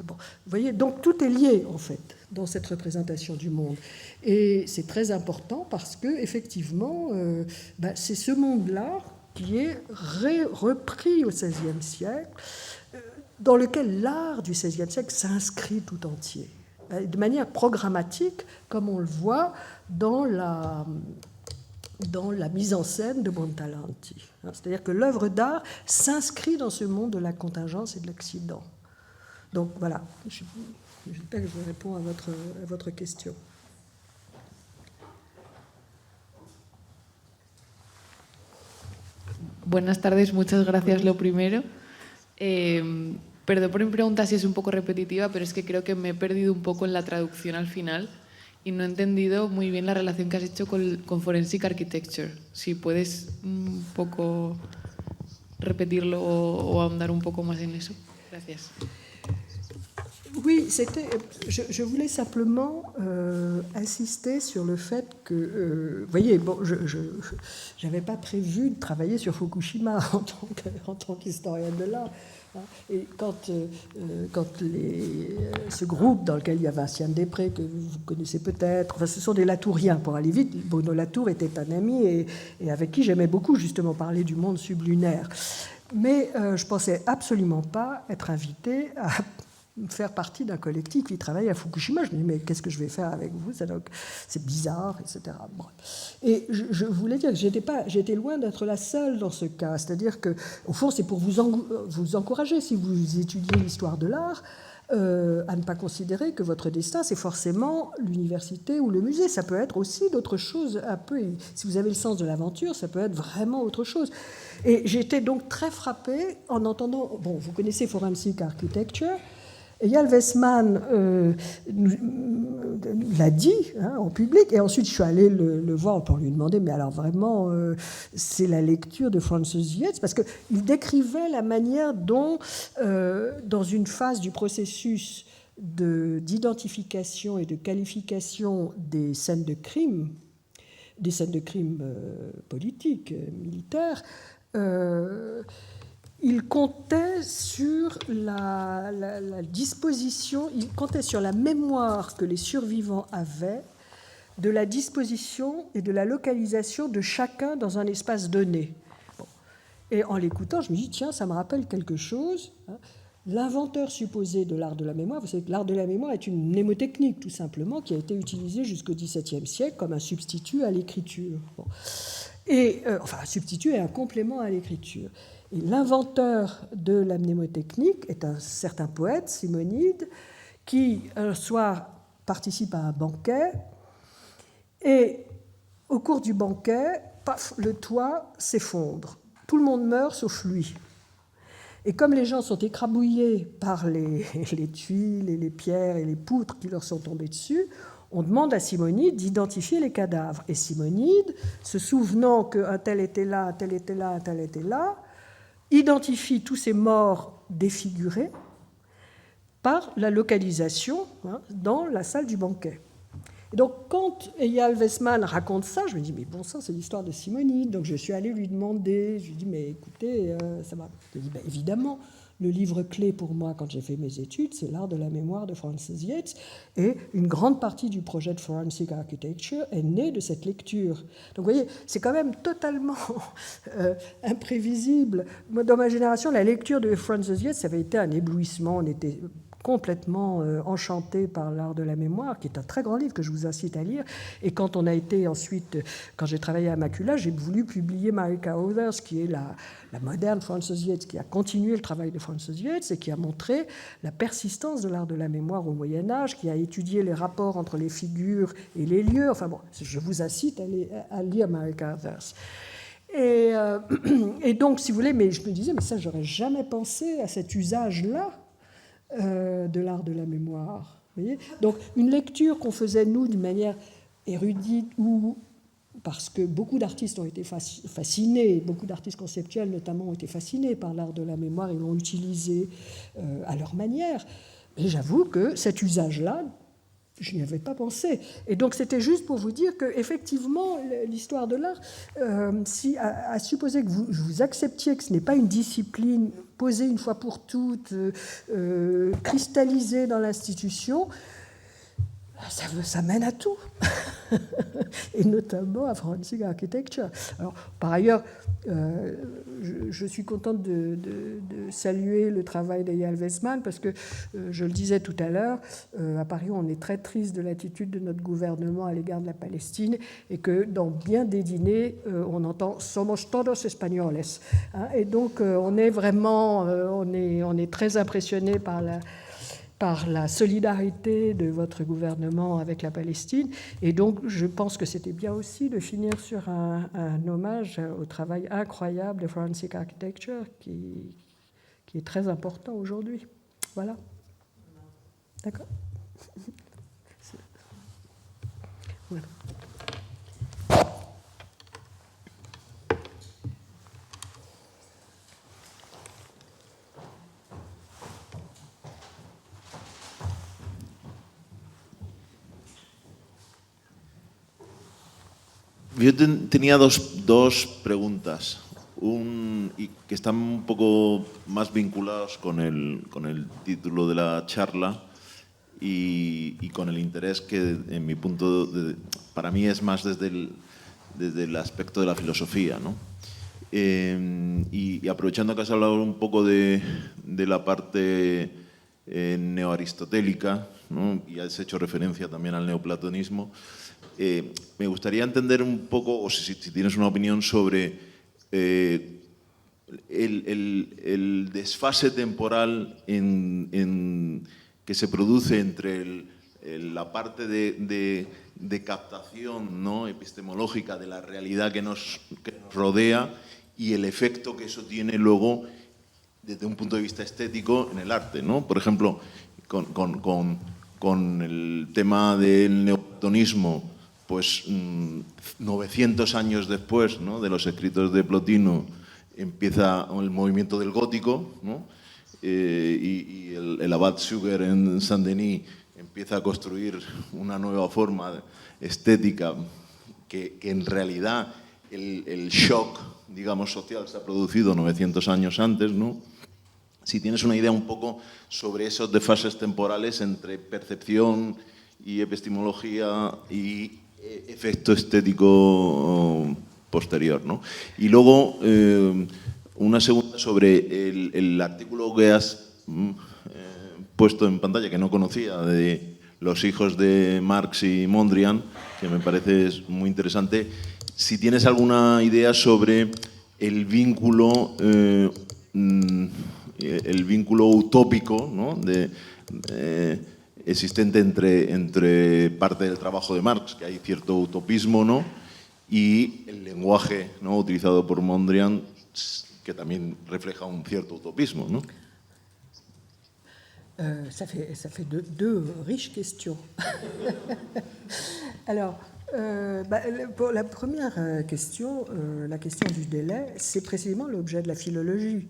Bon, vous voyez, donc tout est lié, en fait. dans cette représentation du monde. Et c'est très important parce que, effectivement, c'est ce monde-là qui est repris au XVIe siècle, dans lequel l'art du XVIe siècle s'inscrit tout entier, de manière programmatique, comme on le voit dans la mise en scène de Buontalenti. C'est-à-dire que l'œuvre d'art s'inscrit dans ce monde de la contingence et de l'accident. Donc voilà, j'espère que je réponds à votre question. Buenas tardes, muchas gracias lo primero. Perdón por mi pregunta si es un poco repetitiva, pero es que creo que me he perdido un poco en la traducción al final y no he entendido muy bien la relación que has hecho con Forensic Architecture. Si puedes un poco repetirlo o ahondar un poco más en eso. Gracias. Oui, je voulais simplement insister sur le fait que, vous voyez, bon, je n'avais pas prévu de travailler sur Fukushima en tant qu'historienne de l'art. Et quand ce groupe dans lequel il y a Vinciane Després, que vous connaissez peut-être, enfin, ce sont des Latouriens, pour aller vite. Bruno Latour était un ami et avec qui j'aimais beaucoup justement parler du monde sublunaire. Mais je ne pensais absolument pas être invitée à faire partie d'un collectif qui travaille à Fukushima. Je me dis, mais qu'est-ce que je vais faire avec vous? C'est bizarre, etc. Bon. Et je voulais dire que j'étais loin d'être la seule dans ce cas. C'est-à-dire que, au fond, c'est pour vous encourager, si vous étudiez l'histoire de l'art, à ne pas considérer que votre destin, c'est forcément l'université ou le musée. Ça peut être aussi d'autres choses un peu. Si vous avez le sens de l'aventure, ça peut être vraiment autre chose. Et j'étais donc très frappée en entendant... Bon, vous connaissez Forensic Architecture. Eyal Weissman l'a dit en public, et ensuite je suis allée le voir pour lui demander, mais alors vraiment, c'est la lecture de Francis Yates, parce qu'il décrivait la manière dont, dans une phase du processus d'identification et de qualification des scènes de crime politiques, militaires, il comptait sur la disposition, il comptait sur la mémoire que les survivants avaient de la disposition et de la localisation de chacun dans un espace donné. Bon. Et en l'écoutant, je me dis, tiens, ça me rappelle quelque chose. L'inventeur supposé de l'art de la mémoire, vous savez que l'art de la mémoire est une mnémotechnique, tout simplement, qui a été utilisée jusqu'au XVIIe siècle comme un substitut à l'écriture. Bon. Enfin, un substitut et un complément à l'écriture. Et l'inventeur de la mnémotechnique est un certain poète, Simonide, qui, un soir, participe à un banquet, et au cours du banquet, paf, le toit s'effondre. Tout le monde meurt, sauf lui. Et comme les gens sont écrabouillés par les tuiles et les pierres et les poutres qui leur sont tombées dessus, on demande à Simonide d'identifier les cadavres. Et Simonide, se souvenant qu'un tel était là, un tel était là, un tel était là, identifie tous ces morts défigurés par la localisation dans la salle du banquet. Et donc, quand Eyal Weissman raconte ça, je me dis, mais bon sang, c'est l'histoire de Simonide. Donc, je suis allée lui demander, je lui dis, mais écoutez, ça va. Je lui dis, évidemment, le livre clé pour moi, quand j'ai fait mes études, c'est l'art de la mémoire de Francis Yates. Et une grande partie du projet de Forensic Architecture est née de cette lecture. Donc, vous voyez, c'est quand même totalement imprévisible. Moi, dans ma génération, la lecture de Francis Yates, ça avait été un éblouissement. On était complètement enchanté par l'art de la mémoire, qui est un très grand livre que je vous incite à lire. Et quand on a été ensuite, quand j'ai travaillé à Macula, j'ai voulu publier Marika Others, qui est la moderne Francis Yates, qui a continué le travail de Francis Yates et qui a montré la persistance de l'art de la mémoire au Moyen-Âge, qui a étudié les rapports entre les figures et les lieux. Enfin bon, je vous incite à lire Marika Others. Et donc, si vous voulez, mais je me disais, mais ça, j'aurais jamais pensé à cet usage-là de l'art de la mémoire. Vous voyez ? Donc, une lecture qu'on faisait, nous, d'une manière érudite, ou parce que beaucoup d'artistes ont été fascinés, beaucoup d'artistes conceptuels notamment ont été fascinés par l'art de la mémoire et l'ont utilisé à leur manière. Mais j'avoue que cet usage-là, je n'y avais pas pensé. Et donc, c'était juste pour vous dire qu'effectivement, l'histoire de l'art, à supposer que vous acceptiez que ce n'est pas une discipline posée une fois pour toutes, cristallisée dans l'institution, Ça mène à tout, et notamment à Forensic Architecture. Alors, par ailleurs, je suis contente de saluer le travail d'Eyal Weizmann, parce que, je le disais tout à l'heure, à Paris, on est très triste de l'attitude de notre gouvernement à l'égard de la Palestine, et que dans bien des dîners, on entend « somos todos españoles ». Et donc, on est vraiment, on est très impressionné par la solidarité de votre gouvernement avec la Palestine. Et donc, je pense que c'était bien aussi de finir sur un hommage au travail incroyable de Forensic Architecture, qui est très important aujourd'hui. Voilà. D'accord ? Voilà. Yo tenía dos preguntas, y que están un poco más vinculados con el título de la charla y con el interés que, en mi punto, para mí es más desde el aspecto de la filosofía, ¿no? Y aprovechando que has hablado un poco de la parte neoaristotélica, ¿no? Y has hecho referencia también al neoplatonismo, me gustaría entender un poco, o si tienes una opinión sobre el desfase temporal que se produce entre la parte de captación, ¿no?, epistemológica de la realidad que nos rodea y el efecto que eso tiene luego desde un punto de vista estético en el arte, ¿no? Por ejemplo, con el tema del neoplatonismo, pues 900 años después, ¿no?, de los escritos de Plotino, empieza el movimiento del gótico, ¿no? Y el abad Suger en Saint-Denis empieza a construir una nueva forma estética que en realidad el shock, digamos, social se ha producido 900 años antes, ¿no? Si tienes una idea un poco sobre esos desfases temporales entre percepción y epistemología y efecto estético posterior, ¿no? Y luego una segunda sobre el artículo que has puesto en pantalla, que no conocía, de los hijos de Marx y Mondrian, que me parece muy interesante. Si tienes alguna idea sobre el vínculo utópico, ¿no?, existente entre parte del trabajo de Marx, que hay cierto utopismo, ¿no?, y el lenguaje, ¿no?, utilizado por Mondrian, que también refleja un cierto utopismo, ¿no? Ça fait deux riches questions. Alors, pour la première question, la question du délai, c'est précisément l'objet de la philologie.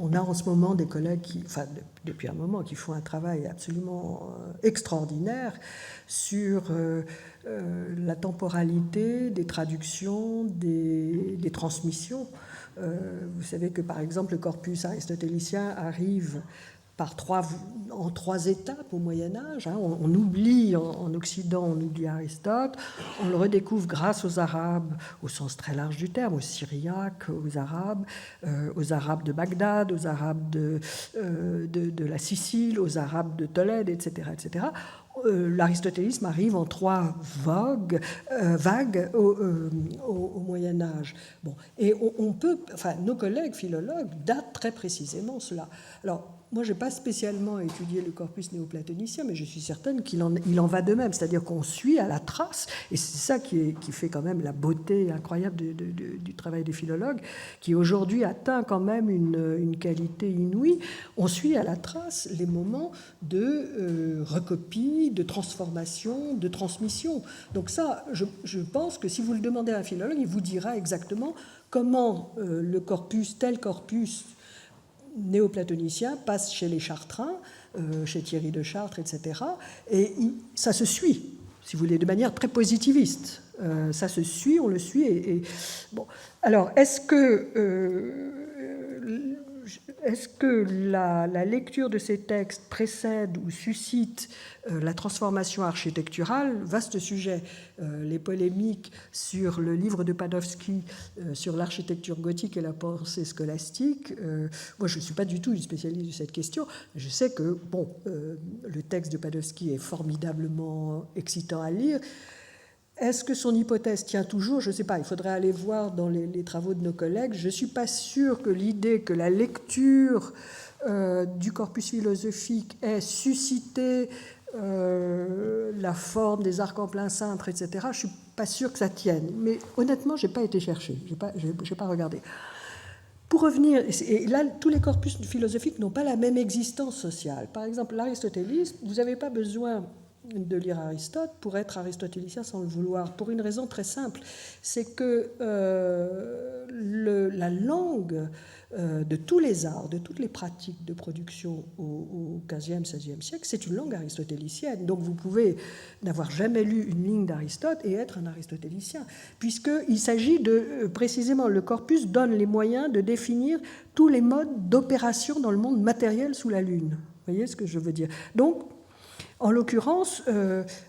On a en ce moment des collègues depuis un moment, qui font un travail absolument extraordinaire sur la temporalité des traductions, des transmissions. Vous savez que, par exemple, le corpus aristotélicien arrive en trois étapes au Moyen-Âge. On oublie en Occident, on oublie Aristote, on le redécouvre grâce aux Arabes, au sens très large du terme, aux Syriaques, aux Arabes de Bagdad, aux Arabes de la Sicile, aux Arabes de Tolède, etc., etc. L'aristotélisme arrive en trois vagues au Moyen-Âge. Bon. Et nos collègues philologues datent très précisément cela. Alors, moi, je n'ai pas spécialement étudié le corpus néoplatonicien, mais je suis certaine qu'il en va de même. C'est-à-dire qu'on suit à la trace, et c'est ça qui fait quand même la beauté incroyable du travail des philologues, qui aujourd'hui atteint quand même une qualité inouïe. On suit à la trace les moments de recopie, de transformation, de transmission. Donc ça, je pense que si vous le demandez à un philologue, il vous dira exactement comment tel corpus néoplatonicien passe chez les Chartrains, chez Thierry de Chartres, etc. Et ça se suit, si vous voulez, de manière très positiviste. Ça se suit, on le suit. Bon. Alors, est-ce que est-ce que la lecture de ces textes précède ou suscite la transformation architecturale? Vaste sujet. Les polémiques sur le livre de Padovsky sur l'architecture gothique et la pensée scolastique. Moi, je ne suis pas du tout une spécialiste de cette question. Je sais que le texte de Padovsky est formidablement excitant à lire. Est-ce que son hypothèse tient toujours? Je ne sais pas, il faudrait aller voir dans les travaux de nos collègues. Je ne suis pas sûre que l'idée que la lecture du corpus philosophique ait suscité la forme des arcs en plein cintre, etc., je ne suis pas sûre que ça tienne. Mais honnêtement, je n'ai pas été chercher, je n'ai pas regardé. Pour revenir, et là, tous les corpus philosophiques n'ont pas la même existence sociale. Par exemple, l'aristotélisme, vous n'avez pas besoin de lire Aristote pour être aristotélicien sans le vouloir, pour une raison très simple, c'est que la langue de tous les arts, de toutes les pratiques de production au XVe, XVIe siècle, c'est une langue aristotélicienne. Donc vous pouvez n'avoir jamais lu une ligne d'Aristote et être un aristotélicien, puisqu'il s'agit de, précisément, le corpus donne les moyens de définir tous les modes d'opération dans le monde matériel sous la Lune. Vous voyez ce que je veux dire? Donc, en l'occurrence,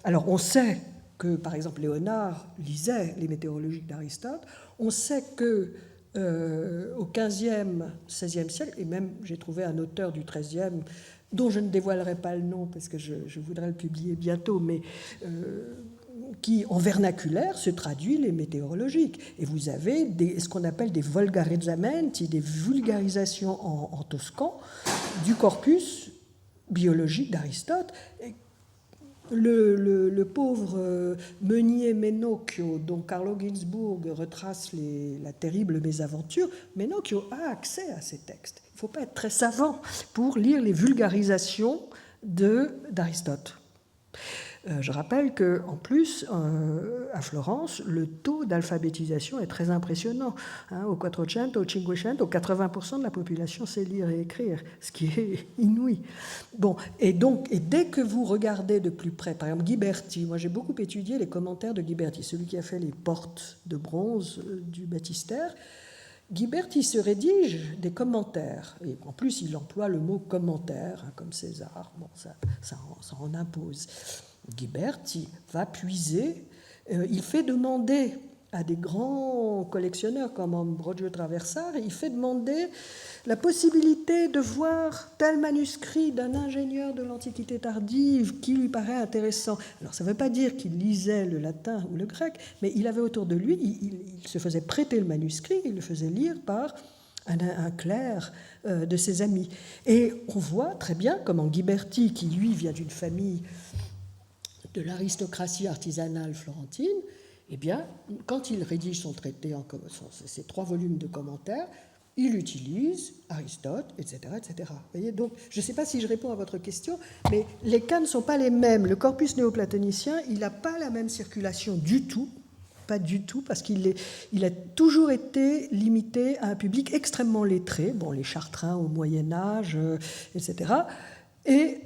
alors on sait que, par exemple, Léonard lisait les météorologiques d'Aristote, on sait que au XVe, XVIe siècle, et même j'ai trouvé un auteur du XIIIe, dont je ne dévoilerai pas le nom parce que je voudrais le publier bientôt, mais qui, en vernaculaire, se traduit les météorologiques. Et vous avez ce qu'on appelle des volgarizzamenti, des vulgarisations en toscan du corpus biologique d'Aristote. Le pauvre meunier Menocchio, dont Carlo Ginzburg retrace la terrible mésaventure, Menocchio a accès à ces textes. Il ne faut pas être très savant pour lire les vulgarisations d'Aristote. Je rappelle qu'en plus, à Florence, le taux d'alphabétisation est très impressionnant. Au 400, au 500, 80% de la population sait lire et écrire, ce qui est inouï. Bon, et dès que vous regardez de plus près, par exemple Ghiberti, moi j'ai beaucoup étudié les commentaires de Ghiberti, celui qui a fait les portes de bronze du baptistère. Ghiberti se rédige des commentaires, et en plus il emploie le mot commentaire, comme César, bon, ça en impose. Ghiberti va puiser, il fait demander à des grands collectionneurs comme Ambrogio Traversari, il fait demander la possibilité de voir tel manuscrit d'un ingénieur de l'Antiquité tardive qui lui paraît intéressant. Alors ça ne veut pas dire qu'il lisait le latin ou le grec, mais il avait autour de lui, il se faisait prêter le manuscrit, il le faisait lire par un clerc de ses amis. Et on voit très bien comment Ghiberti, qui lui vient d'une famille de l'aristocratie artisanale florentine, eh bien, quand il rédige son traité, ses 3 volumes de commentaires, il utilise Aristote, etc., etc. Vous voyez, donc, je ne sais pas si je réponds à votre question, mais les cas ne sont pas les mêmes. Le corpus néoplatonicien, il n'a pas la même circulation du tout, pas du tout, parce qu'il a toujours été limité à un public extrêmement lettré, bon, les Chartrains au Moyen-Âge, etc., et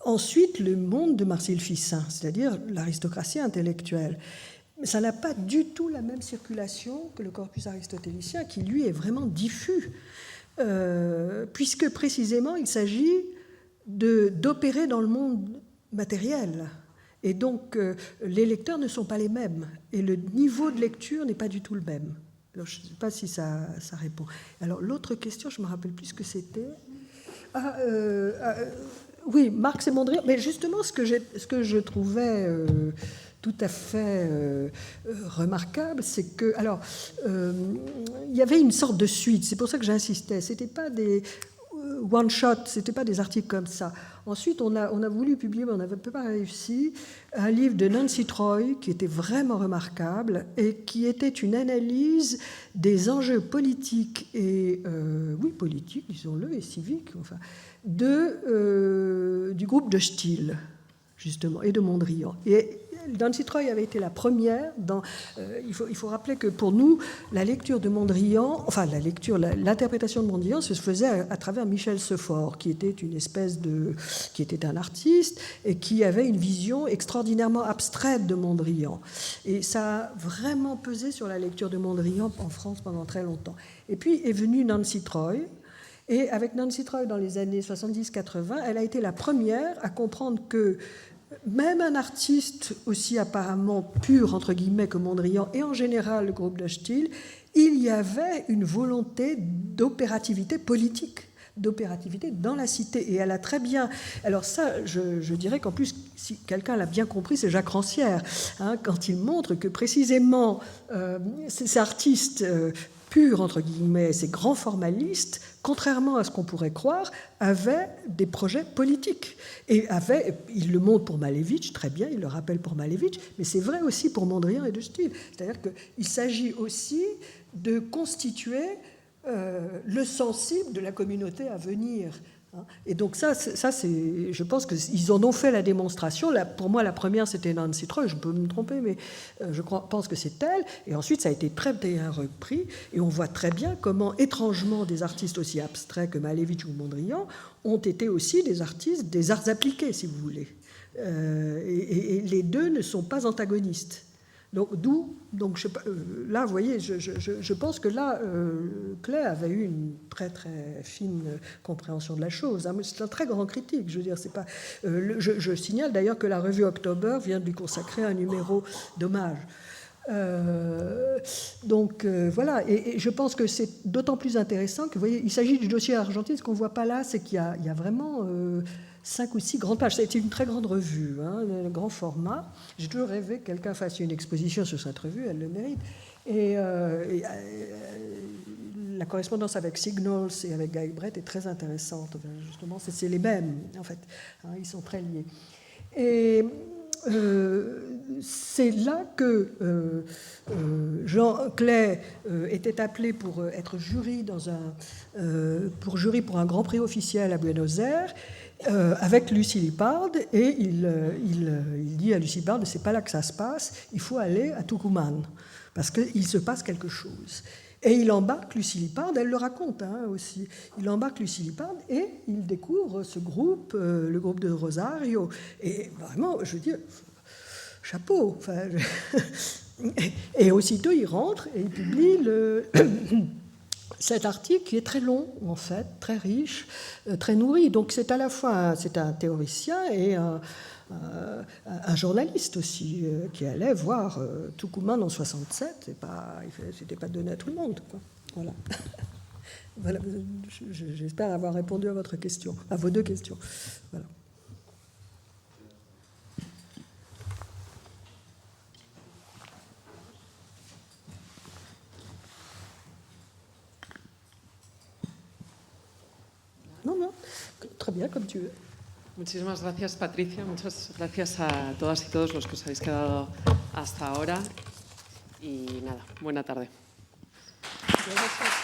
ensuite, le monde de Marcille Ficin, c'est-à-dire l'aristocratie intellectuelle. Ça n'a pas du tout la même circulation que le corpus aristotélicien, qui, lui, est vraiment diffus, puisque, précisément, il s'agit d'opérer dans le monde matériel. Et donc, les lecteurs ne sont pas les mêmes, et le niveau de lecture n'est pas du tout le même. Alors, je ne sais pas si ça répond. Alors, l'autre question, je ne me rappelle plus ce que c'était. Oui, Marx et Mondrian, mais justement ce que je trouvais tout à fait remarquable, c'est que, alors, il y avait une sorte de suite, c'est pour ça que j'insistais, c'était pas des one-shot, c'était pas des articles comme ça. Ensuite, on a voulu publier, mais on n'avait pas réussi, un livre de Nancy Troy qui était vraiment remarquable et qui était une analyse des enjeux politiques et, politiques, disons-le, et civiques, enfin, du groupe de Steele, justement, et de Mondrian. Et Nancy Troy avait été la première. Il faut rappeler que pour nous, la lecture de Mondrian, enfin l'interprétation de Mondrian se faisait à travers Michel Sefort, qui était qui était un artiste et qui avait une vision extraordinairement abstraite de Mondrian. Et ça a vraiment pesé sur la lecture de Mondrian en France pendant très longtemps. Et puis est venue Nancy Troy. Et avec Nancy Troy, dans les années 70-80, elle a été la première à comprendre que même un artiste aussi apparemment pur, entre guillemets, que Mondrian, et en général le groupe de Still, il y avait une volonté d'opérativité politique, d'opérativité dans la cité. Et elle a très bien... Alors ça, je dirais qu'en plus, si quelqu'un l'a bien compris, c'est Jacques Rancière, hein, quand il montre que précisément ces artistes purs, entre guillemets, ces grands formalistes, contrairement à ce qu'on pourrait croire, avaient des projets politiques. Et il le montre pour Malevich, très bien, il le rappelle pour Malevich, mais c'est vrai aussi pour Mondrian et de Still. C'est-à-dire qu'il s'agit aussi de constituer le sensible de la communauté à venir. Et donc ça c'est, je pense qu'ils en ont fait la démonstration. Pour moi, la première, c'était Nancy Troy, je peux me tromper, mais je pense que c'est elle. Et ensuite, ça a été très bien repris. Et on voit très bien comment, étrangement, des artistes aussi abstraits que Malevich ou Mondrian ont été aussi des artistes des arts appliqués, si vous voulez. Et les deux ne sont pas antagonistes. Donc je sais pas, là, vous voyez, je pense que là, Klee avait eu une très très fine compréhension de la chose. Hein. C'est un très grand critique. Je veux dire, c'est pas. Je signale d'ailleurs que la revue October vient de lui consacrer un numéro d'hommage. Voilà, et je pense que c'est d'autant plus intéressant que, vous voyez, il s'agit du dossier argentin. Ce qu'on ne voit pas là, c'est qu'il y a vraiment 5 ou 6 grandes pages. Ça a été une très grande revue, hein, un grand format. J'ai toujours rêvé que quelqu'un fasse une exposition sur cette revue, elle le mérite. Et la correspondance avec Signals et avec Guy Brett est très intéressante. Justement, c'est les mêmes, en fait. Hein, ils sont très liés. Et c'est là que Jean Klee était appelé pour être jury pour un grand prix officiel à Buenos Aires avec Lucy Lippard, et il dit à Lucy Lippard, c'est pas là que ça se passe, il faut aller à Tucumán parce qu'il se passe quelque chose. Et il embarque Lucy Lippard, elle le raconte hein, aussi, il embarque Lucy Lippard et il découvre ce groupe, le groupe de Rosario. Et vraiment, je veux dire, chapeau. Enfin, et aussitôt, il rentre et il publie cet article qui est très long, en fait, très riche, très nourri. Donc c'est à la fois c'est un théoricien et un journaliste aussi, qui allait voir Tucumán en 67, c'était pas donné à tout le monde, quoi. Voilà. Voilà, j'espère avoir répondu à votre question, à vos 2 questions. Voilà. Non, très bien, comme tu veux. Muchísimas gracias, Patricia. Muchas gracias a todas y todos los que os habéis quedado hasta ahora. Y nada, buena tarde. Gracias.